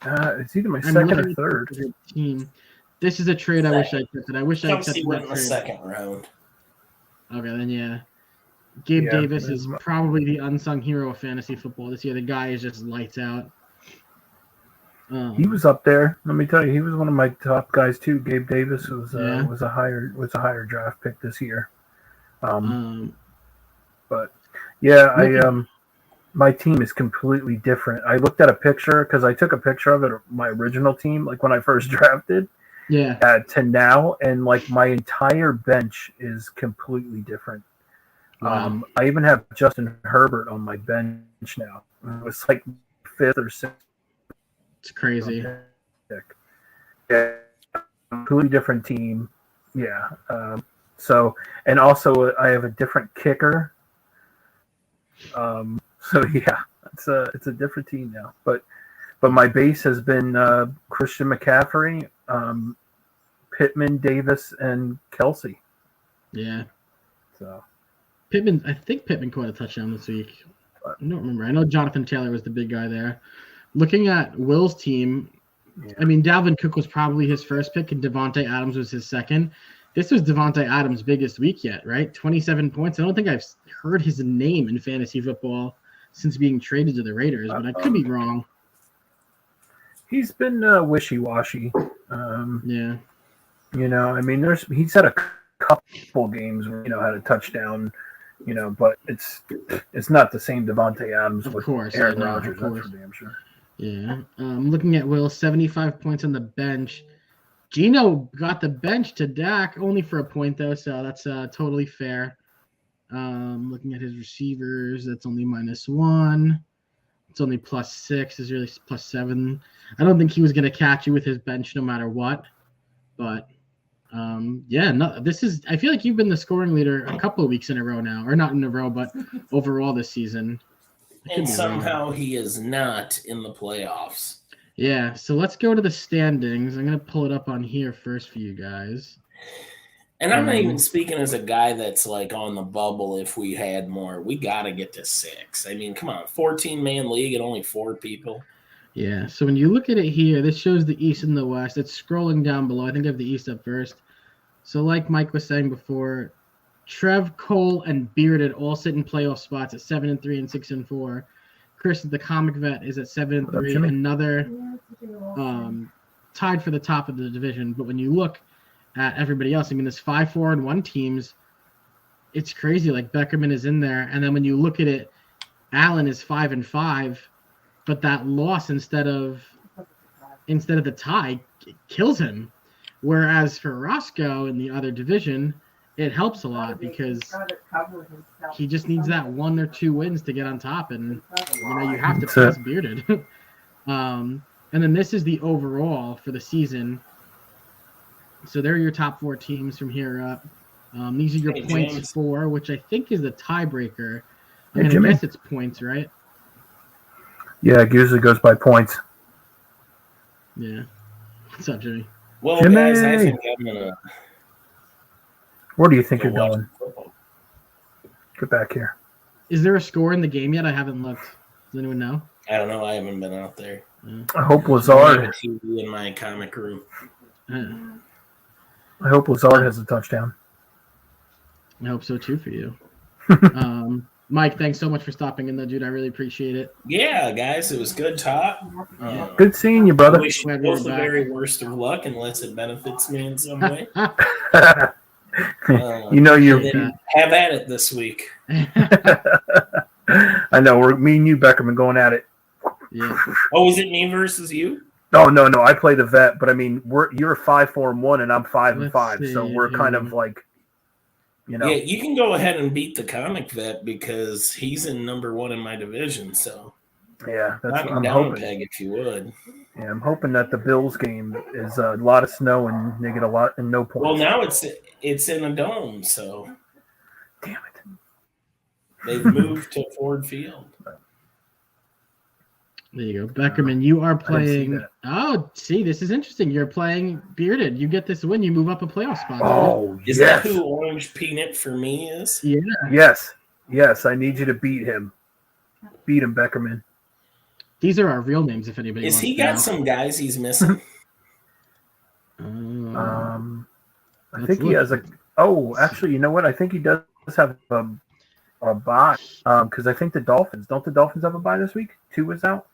[SPEAKER 4] It's either my second or third.
[SPEAKER 3] Team. This is a trade I wish I accepted. I wish I accepted
[SPEAKER 2] went
[SPEAKER 3] that
[SPEAKER 2] in the
[SPEAKER 3] trade.
[SPEAKER 2] second round.
[SPEAKER 3] Okay, then yeah. Gabe Davis is probably the unsung hero of fantasy football this year. The guy is just lights out.
[SPEAKER 4] He was up there. Let me tell you, he was one of my top guys too. Gabe Davis was a higher draft pick this year. But yeah, my team is completely different. I looked at a picture because I took a picture of it, my original team, like when I first drafted.
[SPEAKER 3] Yeah.
[SPEAKER 4] To now, and like my entire bench is completely different.
[SPEAKER 3] Wow.
[SPEAKER 4] I even have Justin Herbert on my bench now. It was like 5th or 6th.
[SPEAKER 3] It's crazy.
[SPEAKER 4] Yeah, completely different team. Yeah. So, and also I have a different kicker. So yeah, it's a different team now. But my base has been Christian McCaffrey, Pittman, Davis, and Kelsey.
[SPEAKER 3] Yeah.
[SPEAKER 4] So
[SPEAKER 3] Pittman, I think Pittman caught a touchdown this week. I don't remember. I know Jonathan Taylor was the big guy there. Looking at Will's team, I mean, Dalvin Cook was probably his first pick, and Devontae Adams was his second. This was Devontae Adams' biggest week yet, right? 27 points. I don't think I've heard his name in fantasy football since being traded to the Raiders, but I could be wrong.
[SPEAKER 4] He's been wishy-washy.
[SPEAKER 3] Yeah.
[SPEAKER 4] You know, I mean, he's had a couple games where, had a touchdown, but it's not the same Devontae Adams with Aaron Rodgers, that's for damn sure.
[SPEAKER 3] Yeah. Looking at Will, 75 points on the bench. Gino got the bench to Dak, only for a point, though, so that's totally fair. Looking at his receivers, that's only -1. It's only +6. Is really +7. I don't think he was going to catch you with his bench no matter what. But yeah, no, this is. I feel like you've been the scoring leader a couple of weeks in a row now, or not in a row, but overall this season.
[SPEAKER 2] And somehow he is not in the playoffs.
[SPEAKER 3] Yeah, so let's go to the standings. I'm going to pull it up on here first for you guys.
[SPEAKER 2] And I'm not even speaking as a guy that's like on the bubble. If we had more, we got to get to 6. I mean, come on, 14-man league and only 4 people.
[SPEAKER 3] Yeah, so when you look at it here, this shows the East and the West. It's scrolling down below. I think I have the East up first. So like Mike was saying before, Trev, Cole, and Bearded all sit in playoff spots at 7-3 and 6-4. Chris, the comic vet, is at 7-3. Another tied for the top of the division. But when you look at everybody else, I mean, there's 5-4-1 teams. It's crazy. Like Beckerman is in there, and then when you look at it, Allen is 5-5, but that loss instead of the tie kills him. Whereas for Roscoe in the other division, it helps a lot because he just needs that 1 or 2 wins to get on top, and you have to pass Bearded. And then this is the overall for the season. So they're your top 4 teams from here up. These are your points James. For, which I think is the tiebreaker. I guess it's points, right?
[SPEAKER 4] Yeah, it usually goes by points.
[SPEAKER 3] Yeah. What's up, Jimmy?
[SPEAKER 2] Well, Jimmy! Guys, I think I'm gonna.
[SPEAKER 4] Where do you think you're going? Get back here.
[SPEAKER 3] Is there a score in the game yet? I haven't looked. Does anyone know?
[SPEAKER 2] I don't know. I haven't been out there.
[SPEAKER 4] I hope Lazard.
[SPEAKER 2] I have a TV in my comic room.
[SPEAKER 4] I hope Lazard has a touchdown.
[SPEAKER 3] I hope so too for you. Mike, thanks so much for stopping in, though, dude. I really appreciate it.
[SPEAKER 2] Yeah, guys, it was good talk.
[SPEAKER 4] Good seeing you, brother.
[SPEAKER 2] I wish you both the very worst of luck, unless it benefits me in some way.
[SPEAKER 4] You're
[SPEAKER 2] have at it this week.
[SPEAKER 4] I know. Me and you, Beckerman, going at it.
[SPEAKER 3] Yeah.
[SPEAKER 2] Oh, is it me versus you?
[SPEAKER 4] No. I play the vet, but I mean, you're 5-4-1, and I'm 5-5, so we're kind of like,
[SPEAKER 2] Yeah, you can go ahead and beat the comic vet because he's in number 1 in my division. So
[SPEAKER 4] yeah, that's what I'm
[SPEAKER 2] down
[SPEAKER 4] hoping.
[SPEAKER 2] Peg, if you would.
[SPEAKER 4] Yeah, I'm hoping that the Bills game is a lot of snow and they get a lot and no points.
[SPEAKER 2] Well, now it's in a dome, so
[SPEAKER 4] damn it.
[SPEAKER 2] They've moved to Ford Field.
[SPEAKER 3] There you go. Beckerman, you are playing. Oh, see, this is interesting. You're playing Bearded. You get this win. You move up a playoff spot.
[SPEAKER 4] Oh,
[SPEAKER 2] is that who Orange Peanut for me is?
[SPEAKER 3] Yeah.
[SPEAKER 4] Yes. I need you to beat him. Beat him, Beckerman.
[SPEAKER 3] These are our real names, if anybody wants to know.
[SPEAKER 2] Is he got some guys he's missing?
[SPEAKER 4] I think he has a. Oh, actually, you know what? I think he does have a bye. Because I think the Dolphins. Don't the Dolphins have a bye this week? 2 is out.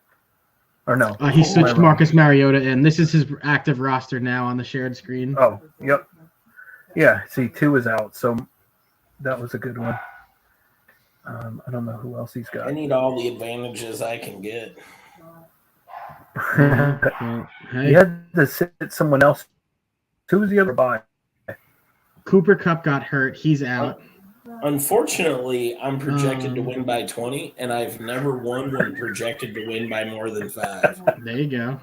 [SPEAKER 4] Or no?
[SPEAKER 3] He switched Marcus Mariota in. This is his active roster now on the shared screen.
[SPEAKER 4] Oh, yep. Yeah, see, 2 is out, so that was a good one. I don't know who else he's got.
[SPEAKER 2] I need all the advantages I can get.
[SPEAKER 4] He had to sit someone else. Who was the other bye?
[SPEAKER 3] Cooper Kupp got hurt. He's out.
[SPEAKER 2] Unfortunately, I'm projected to win by 20, and I've never won when projected to win by more than 5.
[SPEAKER 3] There you go.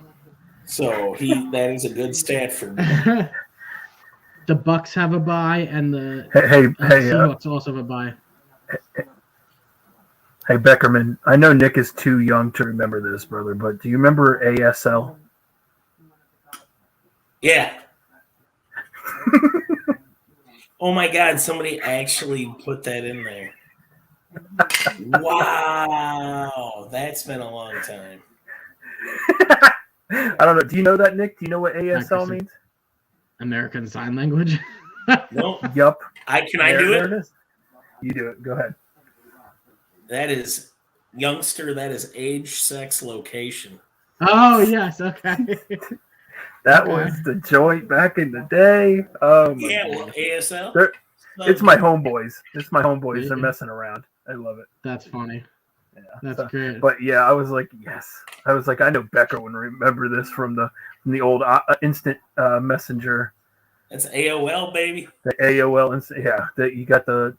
[SPEAKER 2] So that is a good stat for me.
[SPEAKER 3] The Bucks have a bye, and the Seahawks also have a bye.
[SPEAKER 4] Hey, Beckerman, I know Nick is too young to remember this, brother, but do you remember ASL?
[SPEAKER 2] Yeah. Oh my God, somebody actually put that in there. Wow, that's been a long time.
[SPEAKER 4] I don't know. Do you know that, Nick? Do you know what ASL means?
[SPEAKER 3] American Sign Language?
[SPEAKER 2] No.
[SPEAKER 4] Yup.
[SPEAKER 2] Can I do it?
[SPEAKER 4] You do it. Go ahead.
[SPEAKER 2] That is youngster. That is age, sex, location.
[SPEAKER 3] Oh, yes. Okay.
[SPEAKER 4] That was the joint back in the day. Oh, my God.
[SPEAKER 2] Well, ASL.
[SPEAKER 4] It's my homeboys. They're messing around. I love it.
[SPEAKER 3] That's funny.
[SPEAKER 4] Yeah,
[SPEAKER 3] That's great.
[SPEAKER 4] But yeah, I was like, yes. I was like, I know Becker would remember this from the old instant messenger.
[SPEAKER 2] That's AOL, baby.
[SPEAKER 4] The AOL instant. Yeah, you got the.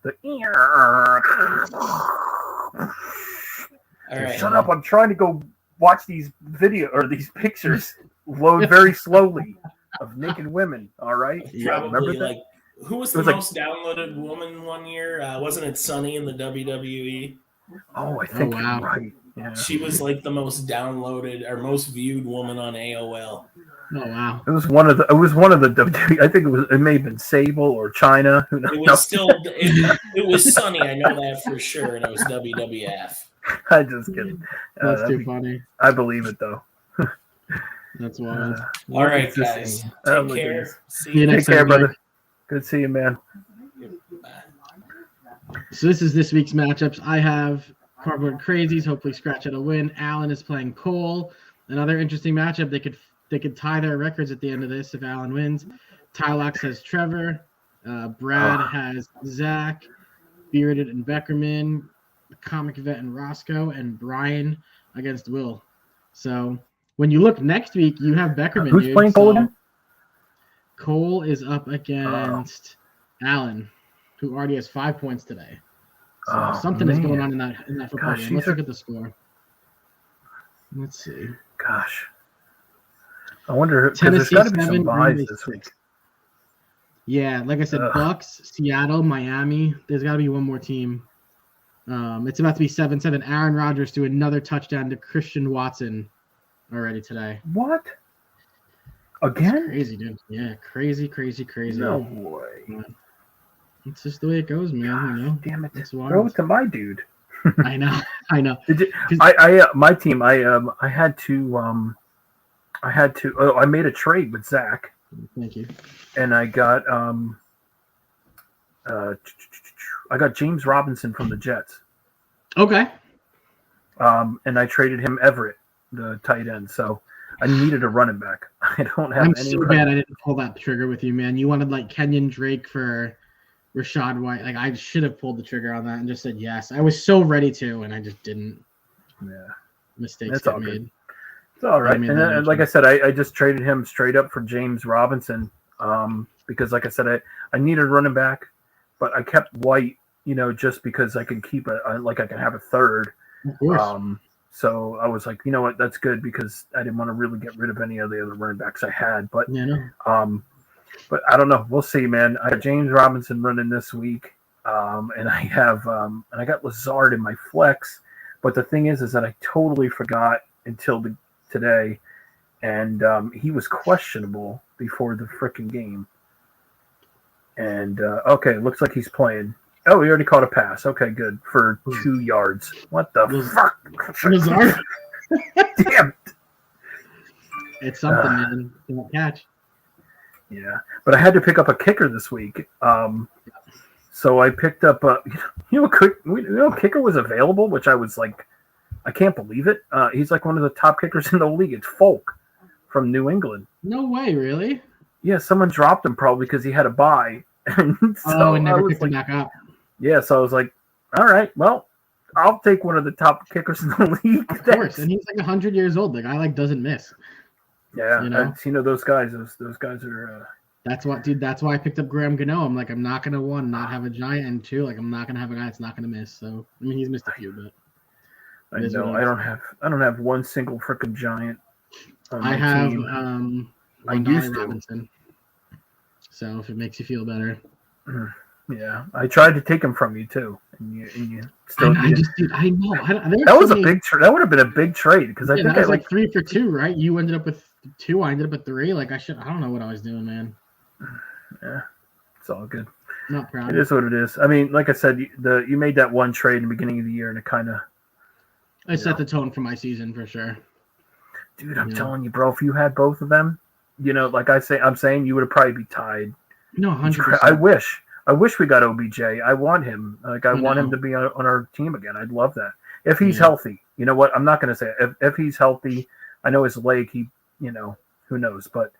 [SPEAKER 2] All right.
[SPEAKER 4] Shut up! I'm trying to go watch these these pictures load very slowly of naked women. All right,
[SPEAKER 2] Probably
[SPEAKER 4] remember that?
[SPEAKER 2] like who was the most downloaded woman one year? Wasn't it Sunny in the WWE?
[SPEAKER 4] Oh, I think
[SPEAKER 3] wow.
[SPEAKER 4] you're right. Yeah.
[SPEAKER 2] She was like the most downloaded or most viewed woman on AOL.
[SPEAKER 3] Oh wow.
[SPEAKER 4] It was one of the WWE. I think it may have been Sable or China. Who knows?
[SPEAKER 2] It was still it was Sunny. I know that for sure, and it was WWF.
[SPEAKER 4] I'm just kidding.
[SPEAKER 3] That's too funny.
[SPEAKER 4] I believe it though.
[SPEAKER 3] That's wild.
[SPEAKER 2] All right,
[SPEAKER 4] it's just-
[SPEAKER 2] guys.
[SPEAKER 4] oh,
[SPEAKER 2] Take
[SPEAKER 4] my
[SPEAKER 2] care.
[SPEAKER 4] goodness.
[SPEAKER 2] See
[SPEAKER 3] See you
[SPEAKER 2] you
[SPEAKER 4] Take
[SPEAKER 3] next
[SPEAKER 4] care,
[SPEAKER 3] time,
[SPEAKER 4] brother.
[SPEAKER 3] Mike.
[SPEAKER 4] Good to see you, man.
[SPEAKER 3] So this is this week's matchups. I have Cardboard Crazies hopefully scratch at a win. Alan is playing Cole. Another interesting matchup. They could tie their records at the end of this if Alan wins. Tylox has Trevor. Brad has Zach. Bearded and Beckerman. Comic Vet and Roscoe. And Brian against Will. So when you look next week, you have Beckerman.
[SPEAKER 4] Who's
[SPEAKER 3] dude.
[SPEAKER 4] playing Cole again?
[SPEAKER 3] Cole is up against Alan, who already has 5 points today. So something is going on in that football
[SPEAKER 4] Gosh,
[SPEAKER 3] game. Let's look at the score. Let's see.
[SPEAKER 4] Gosh. I wonder, because there's
[SPEAKER 3] Tennessee
[SPEAKER 4] got to be
[SPEAKER 3] 7,
[SPEAKER 4] some
[SPEAKER 3] Green
[SPEAKER 4] buys
[SPEAKER 3] Bay
[SPEAKER 4] this
[SPEAKER 3] 6.
[SPEAKER 4] week.
[SPEAKER 3] Yeah, like I said, Bucks, Seattle, Miami. There's got to be one more team. It's about to be 7-7. Aaron Rodgers threw another touchdown to Christian Watson already today.
[SPEAKER 4] What? Again?
[SPEAKER 3] Crazy, dude. Yeah, crazy.
[SPEAKER 4] No way.
[SPEAKER 3] It's just the way it goes, man. You know.
[SPEAKER 4] Damn it.
[SPEAKER 3] It's
[SPEAKER 4] Throw
[SPEAKER 3] wild.
[SPEAKER 4] it to my dude.
[SPEAKER 3] I know.
[SPEAKER 4] Did you, my team, I had to, I made a trade with Zach,
[SPEAKER 3] Thank you.
[SPEAKER 4] and I got, James Robinson from the Jets.
[SPEAKER 3] Okay.
[SPEAKER 4] And I traded him Everett, the tight end. So I needed a running back. I don't have
[SPEAKER 3] I'm
[SPEAKER 4] any.
[SPEAKER 3] so bad I didn't pull that trigger with you, man. You wanted like Kenyon Drake for Rashad White. Like I should have pulled the trigger on that and just said yes. I was so ready to, and I just didn't.
[SPEAKER 4] Yeah,
[SPEAKER 3] Mistakes
[SPEAKER 4] that's
[SPEAKER 3] get
[SPEAKER 4] all
[SPEAKER 3] made.
[SPEAKER 4] good. It's all right.
[SPEAKER 3] I mean,
[SPEAKER 4] And like I said, I just traded him straight up for James Robinson because, like I said, I needed a running back, but I kept White, just because I can keep I can have a third.
[SPEAKER 3] Of course.
[SPEAKER 4] So I was like, you know what, that's good because I didn't want to really get rid of any of the other running backs I had. But
[SPEAKER 3] Yeah, no.
[SPEAKER 4] but I don't know. We'll see, man. I have James Robinson running this week, and I have and I got Lazard in my flex. But the thing is that I totally forgot until today, and he was questionable before the freaking game. And okay, looks like he's playing. Oh, he already caught a pass. Okay, good for 2 yards. What the fuck?
[SPEAKER 3] Lazard.
[SPEAKER 4] Damn.
[SPEAKER 3] It's something, man. You don't catch.
[SPEAKER 4] Yeah, but I had to pick up a kicker this week. So I picked up kicker was available, which I was like, I can't believe it. He's like one of the top kickers in the league. It's Folk from New England.
[SPEAKER 3] No way, really?
[SPEAKER 4] Yeah, someone dropped him probably because he had a bye. And
[SPEAKER 3] And never
[SPEAKER 4] I was
[SPEAKER 3] picked him back up.
[SPEAKER 4] yeah, so I was like, all right, well, I'll take one of the top kickers in the league.
[SPEAKER 3] Of course, and he's like 100 years old. The guy doesn't miss.
[SPEAKER 4] Yeah, those guys. Those guys are.
[SPEAKER 3] That's why I picked up Graham Gano. I'm like, I'm not gonna not have a giant, and two, like I'm not gonna have a guy that's not gonna miss. So I mean, he's missed a few, but
[SPEAKER 4] I know. I don't have one single freaking giant. On my
[SPEAKER 3] I have
[SPEAKER 4] team. I
[SPEAKER 3] Wandale
[SPEAKER 4] used to.
[SPEAKER 3] Robinson. So if it makes you feel better,
[SPEAKER 4] yeah, I tried to take him from you too, and you still.
[SPEAKER 3] I know.
[SPEAKER 4] That was a big. That would have been a big trade because I think
[SPEAKER 3] that was
[SPEAKER 4] I
[SPEAKER 3] like 3 for 2, right? You ended up with 2. I ended up with 3. Like I don't know what I was doing, man.
[SPEAKER 4] Yeah, it's all good.
[SPEAKER 3] Not proud.
[SPEAKER 4] It is what it is. I mean, like I said, you made that one trade in the beginning of the year, and it kind of.
[SPEAKER 3] I set the tone for my season for sure.
[SPEAKER 4] Dude, I'm telling you, bro. If you had both of them, like I'm saying, you would have probably be tied.
[SPEAKER 3] No, 100%.
[SPEAKER 4] I wish we got OBJ. I want him. Like I want him to be on our team again. I'd love that if he's healthy. You know what? I'm not going to say it. If he's healthy. I know his leg. Who knows? But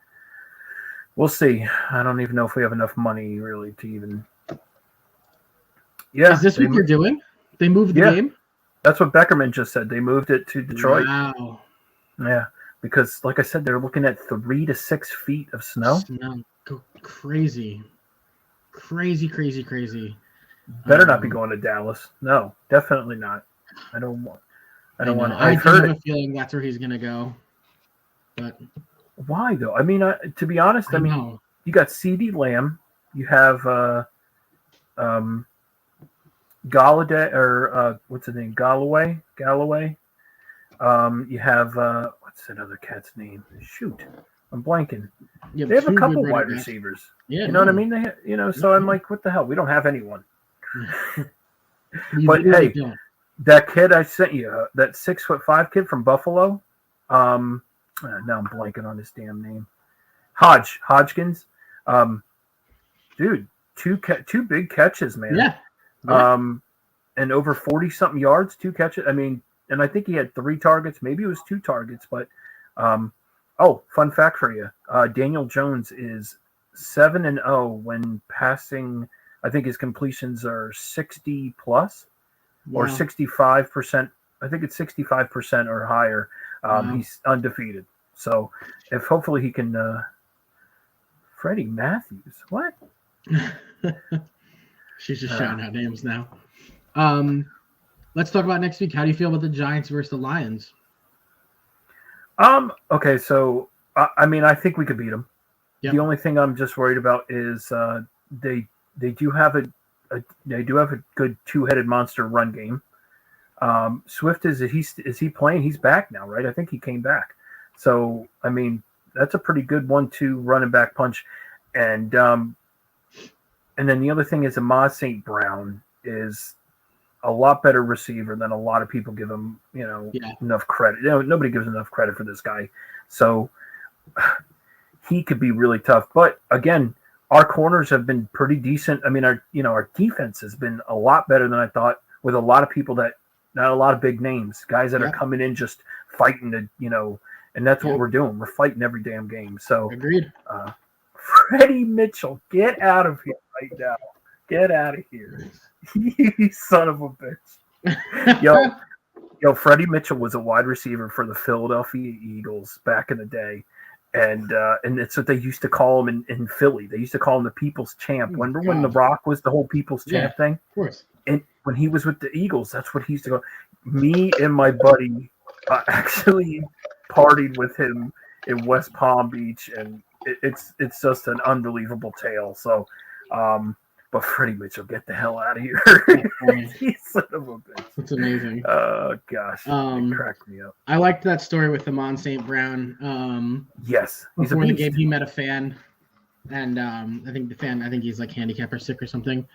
[SPEAKER 4] we'll see. I don't even know if we have enough money really to even. Yeah,
[SPEAKER 3] is this what you're doing? They moved the game.
[SPEAKER 4] That's what Beckerman just said. They moved it to Detroit.
[SPEAKER 3] Wow.
[SPEAKER 4] Yeah, because like I said, they're looking at 3 to 6 feet of snow.
[SPEAKER 3] Crazy. Better
[SPEAKER 4] not be going to Dallas. No, definitely not. I don't I don't want.
[SPEAKER 3] I
[SPEAKER 4] I've
[SPEAKER 3] do
[SPEAKER 4] heard
[SPEAKER 3] have
[SPEAKER 4] it.
[SPEAKER 3] a feeling that's where he's gonna go. But
[SPEAKER 4] Why though? I mean, to be honest, I mean,
[SPEAKER 3] know.
[SPEAKER 4] you got C.D. Lamb, you have Galladay or what's his name? Galloway. You have what's that other cat's name? Shoot, I'm blanking.
[SPEAKER 3] You
[SPEAKER 4] They have a
[SPEAKER 3] two
[SPEAKER 4] couple
[SPEAKER 3] good
[SPEAKER 4] wide
[SPEAKER 3] running backs.
[SPEAKER 4] receivers.
[SPEAKER 3] Yeah,
[SPEAKER 4] You know what I
[SPEAKER 3] no.
[SPEAKER 4] mean? So I'm like, what the hell? We don't have anyone.
[SPEAKER 3] You
[SPEAKER 4] But
[SPEAKER 3] really
[SPEAKER 4] hey,
[SPEAKER 3] don't.
[SPEAKER 4] that kid I sent you, that 6'5" kid from Buffalo. Now I'm blanking on his damn name. Hodgkins. Dude, two big catches, man.
[SPEAKER 3] Yeah.
[SPEAKER 4] And over 40 something yards, 2 catches. I mean, and I think he had 3 targets. Maybe it was 2 targets, but fun fact for you. Daniel Jones is 7-0 when passing. I think his completions are 60 plus or 65%. I think it's 65% or higher. He's undefeated. So if hopefully he can Freddie Matthews. What?
[SPEAKER 3] She's just shouting out names now. Let's talk about next week. How do you feel about the Giants versus the Lions?
[SPEAKER 4] Okay, so I mean, I think we could beat them.
[SPEAKER 3] Yep.
[SPEAKER 4] The only thing I'm just worried about is they do have a good 2-headed monster run game. Swift is he playing? He's back now, right? I think he came back. So I mean, that's a pretty good 1-2 running back punch, and then the other thing is Amaz St. Brown is a lot better receiver than a lot of people give him, enough credit. Nobody gives enough credit for this guy. So he could be really tough. But again, our corners have been pretty decent. I mean, our defense has been a lot better than I thought, with a lot of people that not a lot of big names, guys that are coming in just fighting to, and that's what we're doing. We're fighting every damn game. So
[SPEAKER 3] Agreed.
[SPEAKER 4] Freddie Mitchell, get out of here right now. Get out of here. You son of a bitch. Yo, Freddie Mitchell was a wide receiver for the Philadelphia Eagles back in the day. And it's what they used to call him in Philly. They used to call him the People's Champ. Remember when The Rock was the whole People's Champ thing?
[SPEAKER 3] Of course.
[SPEAKER 4] And when he was with the Eagles, that's what he used to go. Me and my buddy actually partied with him in West Palm Beach, and it's just an unbelievable tale. So, but Freddie Mitchell, get the hell out of here! You son of a bitch.
[SPEAKER 3] That's amazing.
[SPEAKER 4] Oh gosh, it cracked me up.
[SPEAKER 3] I liked that story with Amon St. Brown.
[SPEAKER 4] Yes, he's
[SPEAKER 3] before the game, he met a fan, and I think he's like handicapped or sick or something.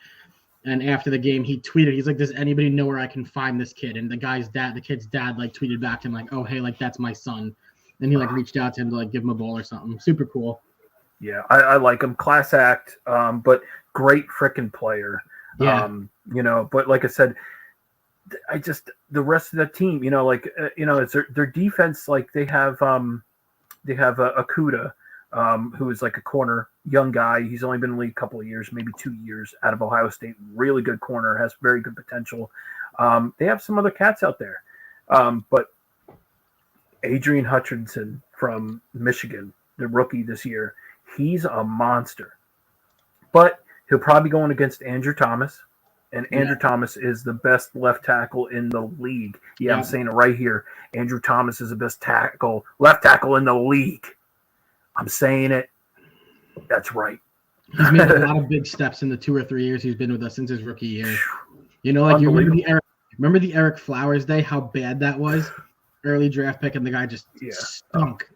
[SPEAKER 3] And after the game, he tweeted, he's like, "Does anybody know where I can find this kid?" And the kid's dad, like tweeted back to him like, "Oh, hey, like that's my son." And he like reached out to him to like give him a ball or something. Super cool.
[SPEAKER 4] Yeah, I like him. Class act, but great freaking player.
[SPEAKER 3] Yeah.
[SPEAKER 4] But like I said, the rest of the team, it's their defense. Like they have Akuda, who is like a corner, young guy. He's only been in the league a couple of years, maybe 2 years, out of Ohio State. Really good corner, has very good potential. They have some other cats out there, but Adrian Hutchinson from Michigan, the rookie this year, he's a monster. But he'll probably be going against Andrew Thomas, and Andrew Thomas is the best left tackle in the league. Yeah, I'm saying it right here. Andrew Thomas is the best left tackle in the league. I'm saying it. That's right.
[SPEAKER 3] He's made a lot of big steps in the 2 or 3 years he's been with us since his rookie year. Like you remember the Eric Flowers day, how bad that was? Early draft pick, and the guy just stunk.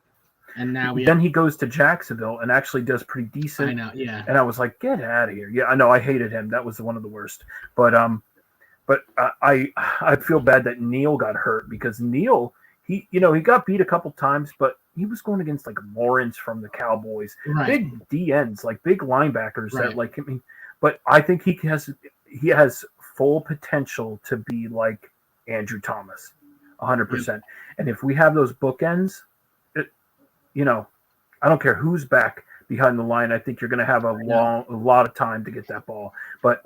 [SPEAKER 3] And now
[SPEAKER 4] he goes to Jacksonville and actually does pretty decent.
[SPEAKER 3] I know, yeah.
[SPEAKER 4] And I was like, get out of here. Yeah, I know. I hated him. That was one of the worst. But I feel bad that Neal got hurt, because Neal, he got beat a couple times, but he was going against like Lawrence from the Cowboys, big DNs, like big linebackers that like him. But I think he has full potential to be like Andrew Thomas, 100%. And if we have those bookends, I don't care who's back behind the line. I think you're going to have a lot of time to get that ball. But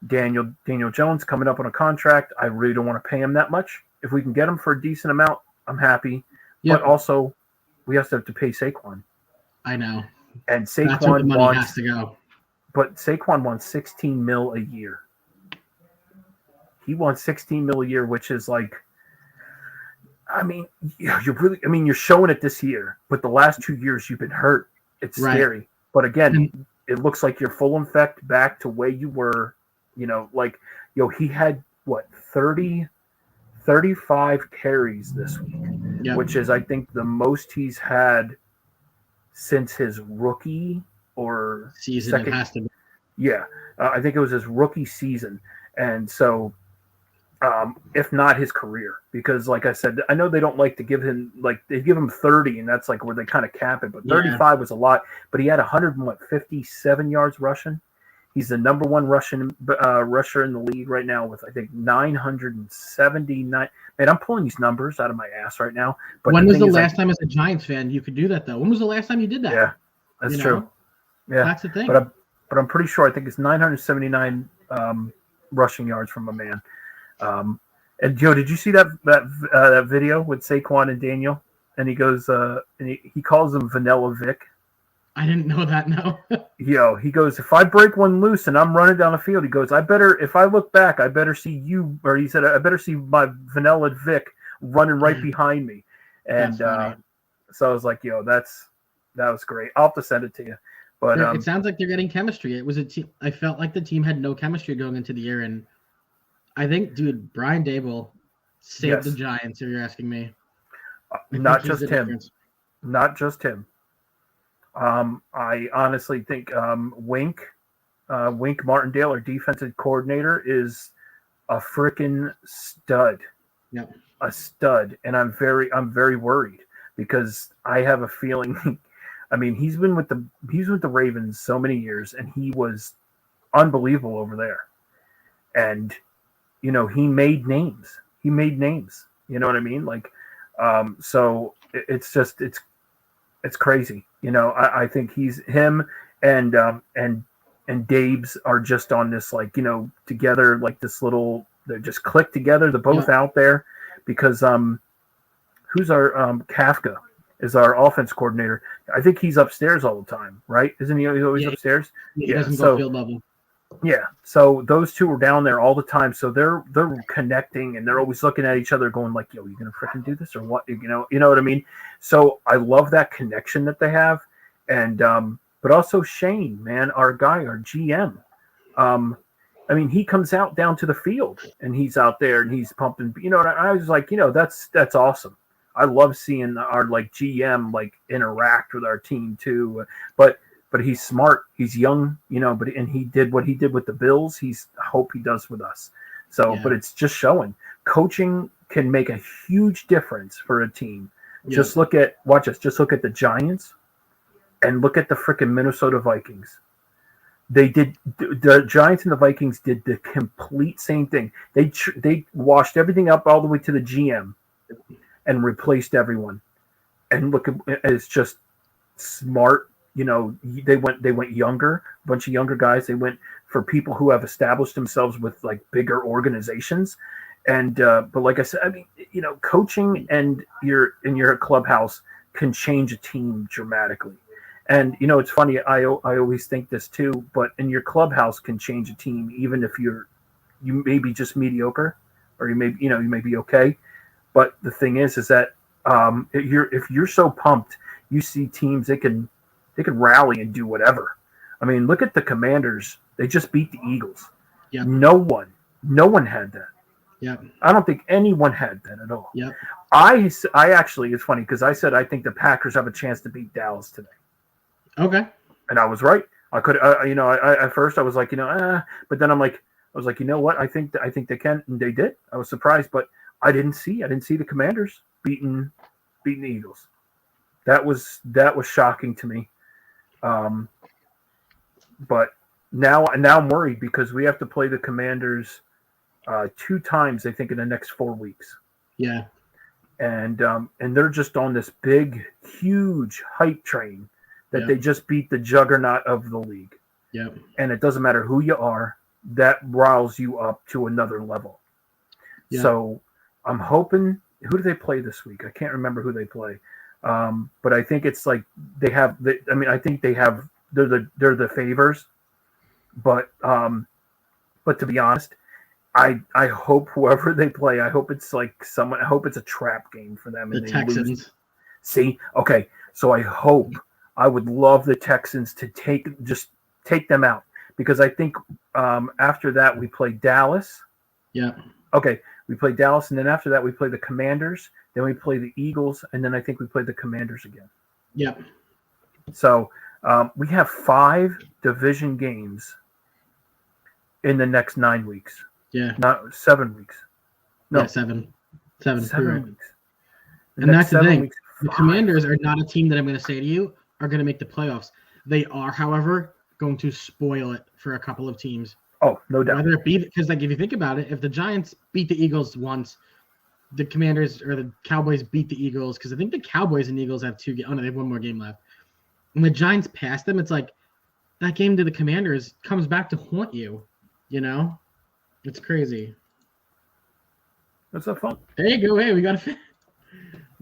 [SPEAKER 4] Daniel Jones coming up on a contract, I really don't want to pay him that much. If we can get him for a decent amount, I'm happy. Yep. But also, we have to pay Saquon.
[SPEAKER 3] I know.
[SPEAKER 4] And Saquon
[SPEAKER 3] That's where the money has to go.
[SPEAKER 4] But Saquon wants $16 million a year. He wants $16 million a year, which is like I mean, you're really. I mean, you're showing it this year, but the last 2 years you've been hurt. It's
[SPEAKER 3] Right.
[SPEAKER 4] scary. But again, it looks like you're full effect back to where you were. Like, he had what 35 carries this week, which is, I think, the most he's had since his rookie or
[SPEAKER 3] season.
[SPEAKER 4] second.
[SPEAKER 3] It has to be.
[SPEAKER 4] Yeah, I think it was his rookie season, and so. If not his career, because like I said, I know they don't like to give him, like, they give him 30 and that's like where they kind of cap it, but 35 was a lot. But he had 157 yards rushing. He's the number one rusher in the league right now with, I think, 979. Man, I'm pulling these numbers out of my ass right now. But
[SPEAKER 3] when was the last time as a Giants fan you could do that though? When was the last time you did that?
[SPEAKER 4] Yeah, that's true. Yeah,
[SPEAKER 3] that's the thing.
[SPEAKER 4] But I'm pretty sure, I think it's 979 rushing yards from a man. And Joe, did you see that video with Saquon and Daniel? And he goes, and he calls him Vanilla Vic.
[SPEAKER 3] I didn't know that. No.
[SPEAKER 4] He goes, if I break one loose and I'm running down the field, he goes, if I look back, I better see you, or he said, I better see my Vanilla Vic running right behind me. And so I was like, that was great. I'll have to send it to you. But
[SPEAKER 3] it sounds like they're getting chemistry. It was a team. I felt like the team had no chemistry going into the year, and I think, dude, Brian Daboll saved the Giants, if you're asking me.
[SPEAKER 4] Not just him. Not just him. I honestly think Wink Martindale, our defensive coordinator, is a freaking stud.
[SPEAKER 3] Yep.
[SPEAKER 4] A stud. And I'm very worried because I have a feeling I mean, he's been with the Ravens so many years, and he was unbelievable over there. And he made names. You know what I mean? Like, so it's just, it's crazy. I think him and Dabes are just on this, like, together, like this little, they just click together. They're both out there because, who's our, Kafka is our offense coordinator. I think he's upstairs all the time, right? Isn't he always upstairs?
[SPEAKER 3] He doesn't go field level.
[SPEAKER 4] Yeah, so those two are down there all the time. So they're connecting, and they're always looking at each other, going like, "Yo, you gonna freaking do this or what?" You know what I mean. So I love that connection that they have, and but also Shane, man, our guy, our GM. I mean, he comes out down to the field, and he's out there, and he's pumping. I was like, that's awesome. I love seeing our, like, GM, like, interact with our team too, but he's smart. He's young, and he did what he did with the Bills. I hope he does with us. So, But it's just showing coaching can make a huge difference for a team. Yeah. Just look at the Giants and look at the freaking Minnesota Vikings. The Giants and the Vikings did the complete same thing. They washed everything up all the way to the GM and replaced everyone. And look, it's just smart. They went younger, a bunch of younger guys. They went for people who have established themselves with, like, bigger organizations. And but like I said, I mean, coaching and in your clubhouse can change a team dramatically. And it's funny. I always think this too. But in your clubhouse can change a team, even if you may be just mediocre, or you may be okay. But the thing is that if you're so pumped, you see teams they can rally and do whatever. I mean, look at the Commanders. They just beat the Eagles.
[SPEAKER 3] Yeah.
[SPEAKER 4] No one had that.
[SPEAKER 3] Yeah.
[SPEAKER 4] I don't think anyone had that at all.
[SPEAKER 3] Yeah.
[SPEAKER 4] I actually, it's funny because I said I think the Packers have a chance to beat Dallas today.
[SPEAKER 3] Okay.
[SPEAKER 4] And I was right. I could, at first I was like, but then I was like, you know what? I think they can, and they did. I was surprised, but I didn't see the Commanders beating the Eagles. That was shocking to me. But now I'm worried because we have to play the Commanders 2 times, I think, in the next 4 weeks.
[SPEAKER 3] Yeah.
[SPEAKER 4] And they're just on this big, huge hype train that they just beat the juggernaut of the league.
[SPEAKER 3] Yeah. And
[SPEAKER 4] it doesn't matter who you are, that riles you up to another level. Yeah. So I'm hoping, who do they play this week? I can't remember who they play. But I think it's like I think they're the favors, but to be honest, I hope whoever they play, I hope it's like someone. I hope it's a trap game for them.
[SPEAKER 3] The
[SPEAKER 4] And they
[SPEAKER 3] Texans.
[SPEAKER 4] lose. See, okay, so I would love the Texans to take them out, because I think after that we play Dallas.
[SPEAKER 3] Yeah.
[SPEAKER 4] Okay, we play Dallas, and then after that we play the Commanders. Then we play the Eagles, and then I think we play the Commanders again.
[SPEAKER 3] Yep.
[SPEAKER 4] So we have 5 division games in the next 9 weeks.
[SPEAKER 3] Yeah.
[SPEAKER 4] Not 7 weeks. No,
[SPEAKER 3] Yeah, 7.
[SPEAKER 4] 7
[SPEAKER 3] correct.
[SPEAKER 4] weeks.
[SPEAKER 3] And that's the
[SPEAKER 4] 7
[SPEAKER 3] thing.
[SPEAKER 4] weeks,
[SPEAKER 3] The
[SPEAKER 4] 5.
[SPEAKER 3] Commanders are not a team that I'm going to say to you are going to make the playoffs. They are, however, going to spoil it for a couple of teams.
[SPEAKER 4] Oh, no doubt.
[SPEAKER 3] Whether it be because, like, if you think about it, if the Giants beat the Eagles once, the Commanders or the Cowboys beat the Eagles, because I think the Cowboys and Eagles have 2 games. Oh no, they have 1 more game left. And the Giants pass them, it's like that game to the Commanders comes back to haunt you. You know, it's crazy.
[SPEAKER 4] That's a fun.
[SPEAKER 3] There you go. Hey, we got a.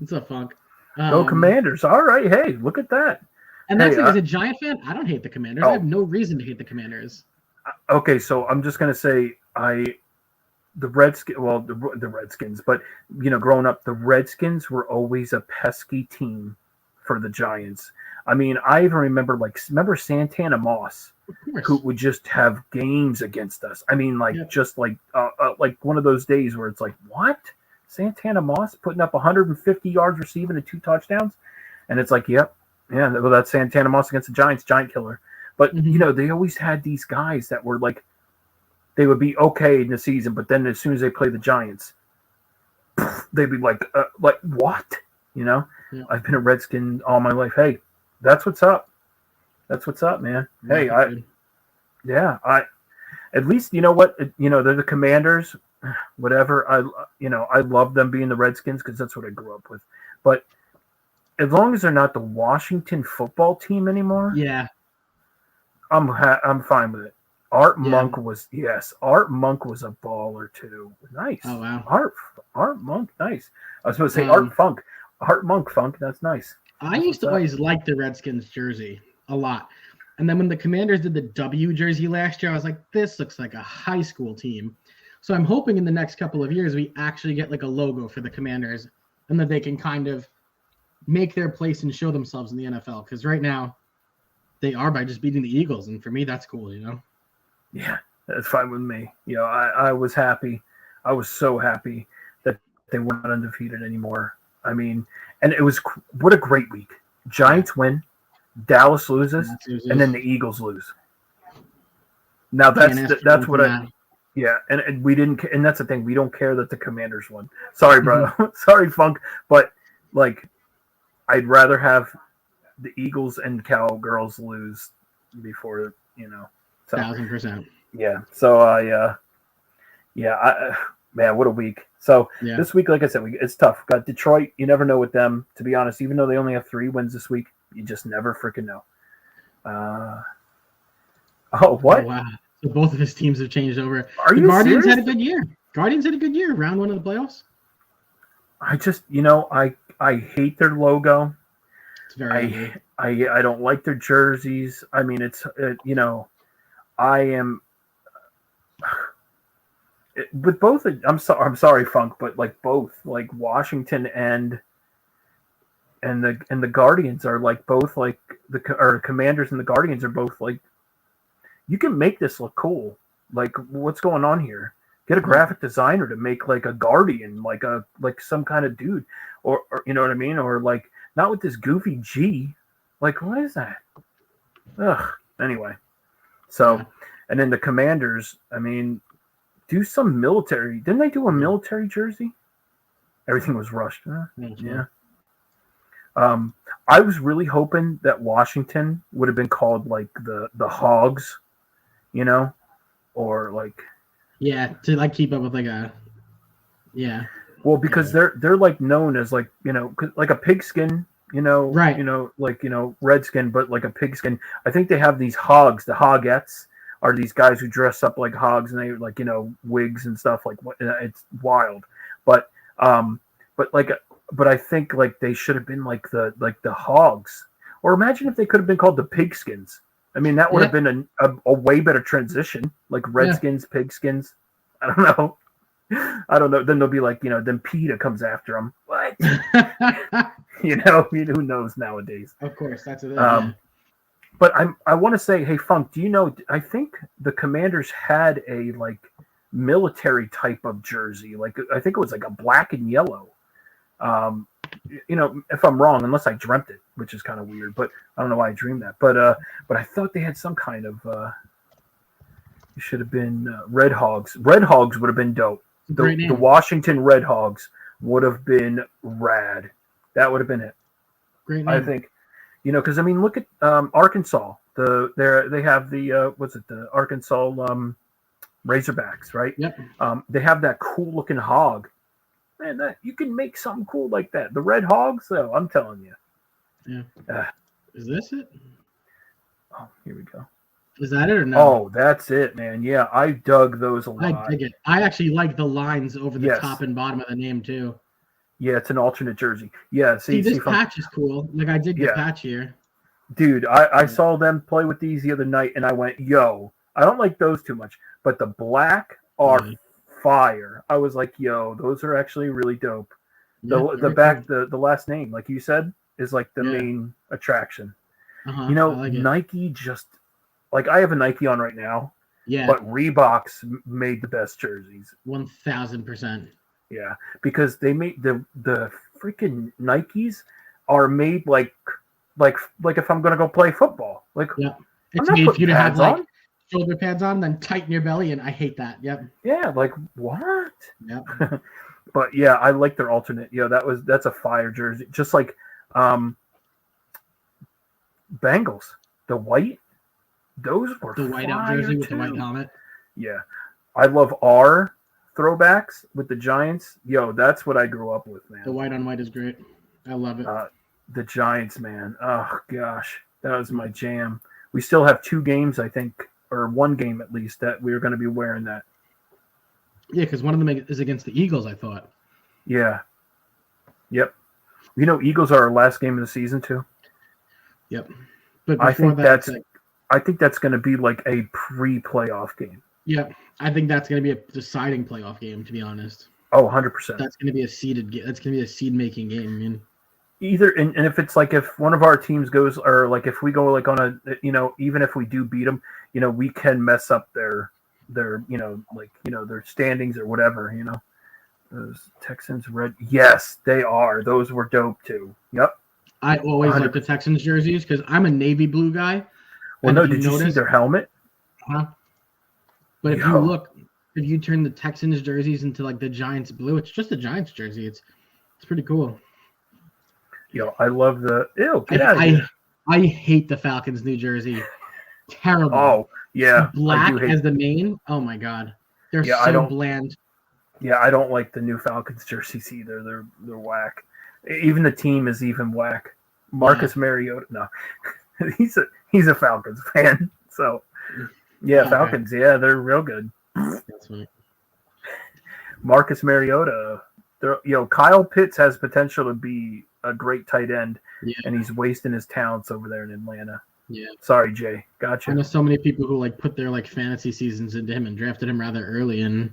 [SPEAKER 3] It's a funk.
[SPEAKER 4] Go Commanders. All right. Hey, look at that.
[SPEAKER 3] And that's
[SPEAKER 4] Hey,
[SPEAKER 3] as a Giant fan, I don't hate the Commanders. I have no reason to hate the Commanders.
[SPEAKER 4] Okay, so I'm just gonna say the Redskins, but growing up, the Redskins were always a pesky team for the Giants. I mean, I even remember Santana Moss, who would just have games against us. I mean, just like one of those days where it's like, what? Santana Moss putting up 150 yards receiving and 2 touchdowns, and it's like, yep, yeah, well, that's Santana Moss against the Giants, giant killer. But they always had these guys that were like, they would be okay in the season, but then as soon as they play the Giants, they'd be like what? Yeah. I've been a Redskin all my life. Hey, that's what's up. That's what's up, man. Hey, at least you know what? They're the Commanders. Whatever. I love them being the Redskins because that's what I grew up with. But as long as they're not the Washington football team anymore,
[SPEAKER 3] yeah,
[SPEAKER 4] I'm fine with it. Art Monk was a baller too. Nice.
[SPEAKER 3] Oh wow.
[SPEAKER 4] Art Monk, nice. I was going to say Art Monk Funk. That's nice.
[SPEAKER 3] I used to always like the Redskins jersey a lot. And then when the Commanders did the W jersey last year, I was like, this looks like a high school team. So I'm hoping in the next couple of years we actually get like a logo for the Commanders and that they can kind of make their place and show themselves in the NFL. Because right now they are by just beating the Eagles. And for me, that's cool,
[SPEAKER 4] Yeah, that's fine with me. I was happy. I was so happy that they weren't undefeated anymore. I mean, and it was what a great week. Giants win, Dallas loses, and then the Eagles lose. Now that's what and we didn't, and that's the thing, we don't care that the Commanders won. Sorry, bro. Sorry, Funk, but I'd rather have the Eagles and Cowgirls lose before So,
[SPEAKER 3] 1,000%.
[SPEAKER 4] Yeah. So man, what a week. So this week, like I said, it's tough. Got Detroit. You never know with them, to be honest. Even though they only have 3 wins this week, you just never freaking know. What?
[SPEAKER 3] Oh, wow. So both of his teams have changed over.
[SPEAKER 4] Are you
[SPEAKER 3] Guardians
[SPEAKER 4] serious?
[SPEAKER 3] had a good year. Round 1 of the playoffs.
[SPEAKER 4] I just, I hate their logo.
[SPEAKER 3] It's very ugly.
[SPEAKER 4] I don't like their jerseys. I mean, I am with both. I'm sorry, Funk, but both Washington and the Guardians are both the Commanders and the Guardians are both you can make this look cool. What's going on here? Get a graphic designer to make a Guardian, some kind of dude, or you know what I mean, or not with this goofy G. What is that? Ugh. Anyway. So, and then the Commanders, I mean, do some military. Didn't they do a military jersey? Everything was rushed. Huh? Yeah. I was really hoping that Washington would have been called the Hogs, or
[SPEAKER 3] to keep up with
[SPEAKER 4] Well, because they're known as like a pigskin.
[SPEAKER 3] Right.
[SPEAKER 4] Redskin, but a pigskin. I think they have these hogs. The hogettes are these guys who dress up like hogs and they wigs and stuff. It's wild. But I think they should have been the hogs. Or imagine if they could have been called the pigskins. I mean, that would have been a way better transition. Redskins, pigskins. I don't know. I don't know. Then they'll be like, then PETA comes after him. What? Who knows nowadays?
[SPEAKER 3] Of course, that's it.
[SPEAKER 4] But I want to say, hey, Funk, do you know? I think the Commanders had a like military type of jersey. Like I think it was like a black and yellow. If I'm wrong, unless I dreamt it, which is kind of weird. But I don't know why I dreamed that. But I thought they had some kind of. It should have been Red Hogs. Red Hogs would have been dope. The Washington Red Hogs would have been rad. That would have been it.
[SPEAKER 3] Great name.
[SPEAKER 4] I think, because I mean, look at Arkansas. They have the Arkansas Razorbacks, right?
[SPEAKER 3] Yep.
[SPEAKER 4] They have that cool looking hog. Man, you can make something cool like that. The Red Hogs, though, I'm telling you.
[SPEAKER 3] Yeah. Is this it?
[SPEAKER 4] Oh, here we go.
[SPEAKER 3] Is that it or no?
[SPEAKER 4] Oh, that's it, man. Yeah, I dug those a lot.
[SPEAKER 3] I dig it. I actually like the lines over the top and bottom of the name too.
[SPEAKER 4] Yeah, it's an alternate jersey. Yeah,
[SPEAKER 3] see this patch is cool. Like I dig the patch here.
[SPEAKER 4] Dude, I saw them play with these the other night, and I went, yo, I don't like those too much, but the black are fire. I was like, yo, those are actually really dope. The last name, like you said, is like the main attraction. Like Nike just like I have a Nike on right now.
[SPEAKER 3] Yeah.
[SPEAKER 4] But Reebok's made the best jerseys.
[SPEAKER 3] 1000%.
[SPEAKER 4] Yeah, because they made the freaking Nikes are made like if I'm gonna go play football. Like
[SPEAKER 3] it's made for you to have like shoulder pads on, then tighten your belly, and I hate that. Yep.
[SPEAKER 4] Yeah, like what?
[SPEAKER 3] Yep.
[SPEAKER 4] But yeah, I like their alternate. That's a fire jersey. Just like Bengals, the white. Those were
[SPEAKER 3] the white out jersey with the white helmet.
[SPEAKER 4] Yeah, I love our throwbacks with the Giants. Yo, that's what I grew up with, man.
[SPEAKER 3] The white on white is great. I love it.
[SPEAKER 4] The Giants, man. Oh gosh, that was my jam. We still have 2 games, I think, or 1 game at least that we're going to be wearing that.
[SPEAKER 3] Yeah, because one of them is against the Eagles, I thought.
[SPEAKER 4] Yeah. Yep. Eagles are our last game of the season too.
[SPEAKER 3] Yep. But
[SPEAKER 4] I think that's going to be like a pre-playoff game.
[SPEAKER 3] Yep. I think that's going to be a deciding playoff game, to be honest.
[SPEAKER 4] Oh, 100%.
[SPEAKER 3] That's going to be a seeded game. That's going to be a seed-making game. I mean,
[SPEAKER 4] either and if it's like if one of our teams goes, or like if we go like on a, even if we do beat them, we can mess up their their standings or whatever. Those Texans red. Yes, they are. Those were dope too. Yep.
[SPEAKER 3] I always like the Texans jerseys because I'm a navy blue guy.
[SPEAKER 4] Well, no, did you see their helmet?
[SPEAKER 3] Huh? But if you turn the Texans jerseys into like the Giants blue, it's just a Giants jersey. It's pretty cool.
[SPEAKER 4] I love the get out of here.
[SPEAKER 3] I hate the Falcons New Jersey. Terrible.
[SPEAKER 4] Oh yeah,
[SPEAKER 3] black as the main. Oh my god, they're so bland.
[SPEAKER 4] Yeah, I don't like the new Falcons jerseys either. They're whack. Even the team is even whack. Marcus Mariota. No, he's a Falcons fan. So yeah, Falcons. Yeah, they're real good.
[SPEAKER 3] That's right.
[SPEAKER 4] Marcus Mariota. Kyle Pitts has potential to be a great tight end, and he's wasting his talents over there in Atlanta.
[SPEAKER 3] Yeah.
[SPEAKER 4] Sorry, Jay. Gotcha.
[SPEAKER 3] I know so many people who put their fantasy seasons into him and drafted him rather early, and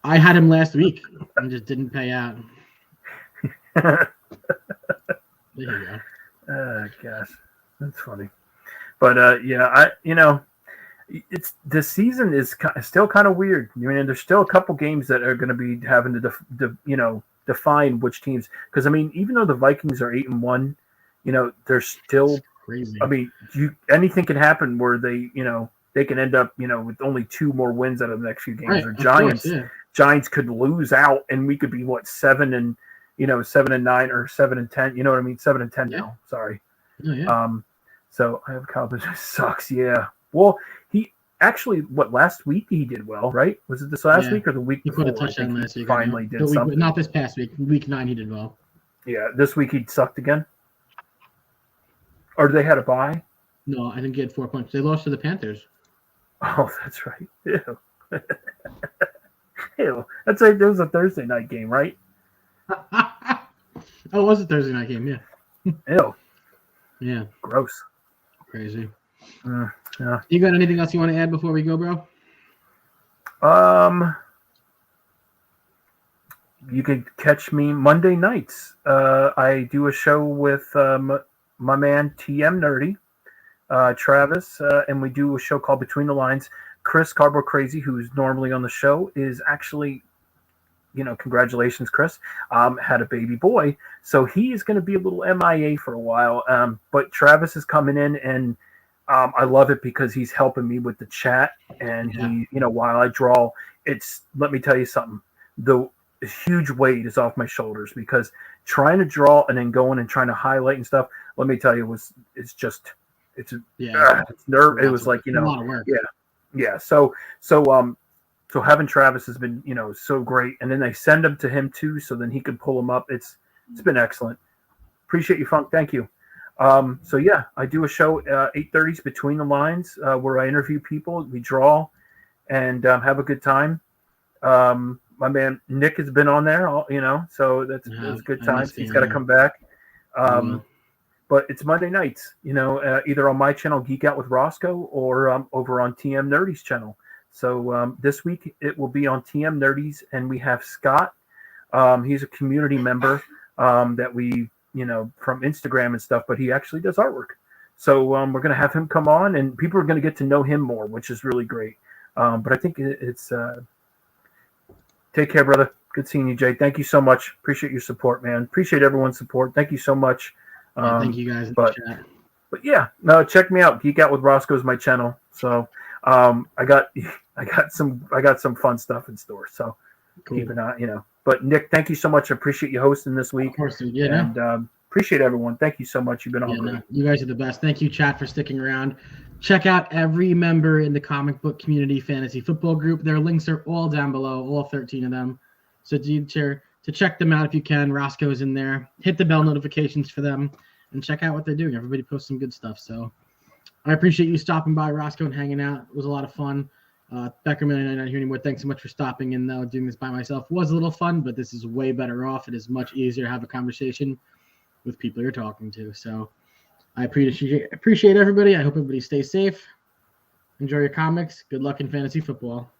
[SPEAKER 3] I had him last week and just didn't pay out. There you go.
[SPEAKER 4] Gosh, that's funny. But it's the season is still kind of weird. I mean, there's still a couple games that are going to be having to define which teams. Because I mean, even though the Vikings are 8-1, they're still
[SPEAKER 3] crazy.
[SPEAKER 4] I mean, anything can happen where they can end up with only 2 more wins out of the next few games.
[SPEAKER 3] Right,
[SPEAKER 4] or Giants could lose out, and we could be 7-9 or 7-10. You know what I mean? 7-10 now. Sorry.
[SPEAKER 3] Oh, yeah.
[SPEAKER 4] So I have Cowboys. Sucks. Yeah. Well, he actually, last week he did well, right? Was it this last week or the week before?
[SPEAKER 3] He put a touchdown last week.
[SPEAKER 4] Finally did something.
[SPEAKER 3] Not this past week. Week 9 he did well.
[SPEAKER 4] Yeah. This week he sucked again? Or they had a bye?
[SPEAKER 3] No, I think he had 4 points. They lost to the Panthers.
[SPEAKER 4] Oh, that's right. Ew. Ew. That was a Thursday night game, right?
[SPEAKER 3] Oh, it was a Thursday night game, yeah.
[SPEAKER 4] Ew.
[SPEAKER 3] Yeah.
[SPEAKER 4] Gross.
[SPEAKER 3] Crazy.
[SPEAKER 4] Yeah.
[SPEAKER 3] You got anything else you want to add before we go, bro?
[SPEAKER 4] You can catch me Monday nights. I do a show with my man TM Nerdy, Travis, and we do a show called Between the Lines. Chris Carbo Crazy, who's normally on the show, is actually, congratulations, Chris, had a baby boy. So he is going to be a little MIA for a while. But Travis is coming in, and I love it because he's helping me with the chat. And he, while I draw, let me tell you something. The huge weight is off my shoulders because trying to draw and then going and trying to highlight and stuff, let me tell you, it's nerve. It was like,
[SPEAKER 3] a lot of work.
[SPEAKER 4] Yeah. So having Travis has been, so great. And then they send them to him too, so then he can pull them up. It's been excellent. Appreciate you, Funk. Thank you. So yeah, I do a show 8:30s Between the Lines, where I interview people, we draw, and have a good time. My man Nick has been on there, so that's good times. He's got to come back. But it's Monday nights, either on my channel, Geek Out with Roscoe, or over on TM Nerdy's channel. So this week it will be on TM Nerdy's, and we have Scott. He's a community member that we, from Instagram and stuff, but he actually does artwork. So we're going to have him come on, and people are going to get to know him more, which is really great. But I think it's take care, brother. Good seeing you, Jay. Thank you so much. Appreciate your support, man. Appreciate everyone's support. Thank you so much.
[SPEAKER 3] Thank you guys in the chat.
[SPEAKER 4] But yeah, no, check me out. Geek Out with Roscoe is my channel. So I got some fun stuff in store. So keep an eye, But Nick, thank you so much. I appreciate you hosting this week.
[SPEAKER 3] Of course,
[SPEAKER 4] and appreciate everyone. Thank you so much. You've been on great.
[SPEAKER 3] You guys are the best. Thank you, chat, for sticking around. Check out every member in the comic book community fantasy football group. Their links are all down below, all 13 of them. So to check them out if you can. Roscoe's in there. Hit the bell notifications for them and check out what they're doing. Everybody posts some good stuff. So I appreciate you stopping by, Roscoe, and hanging out. It was a lot of fun. Beckerman and I not here anymore. Thanks so much for stopping in, though. Doing this by myself was a little fun, but this is way better off. It is much easier to have a conversation with people you're talking to. So I appreciate everybody. I hope everybody stays safe. Enjoy your comics. Good luck in fantasy football.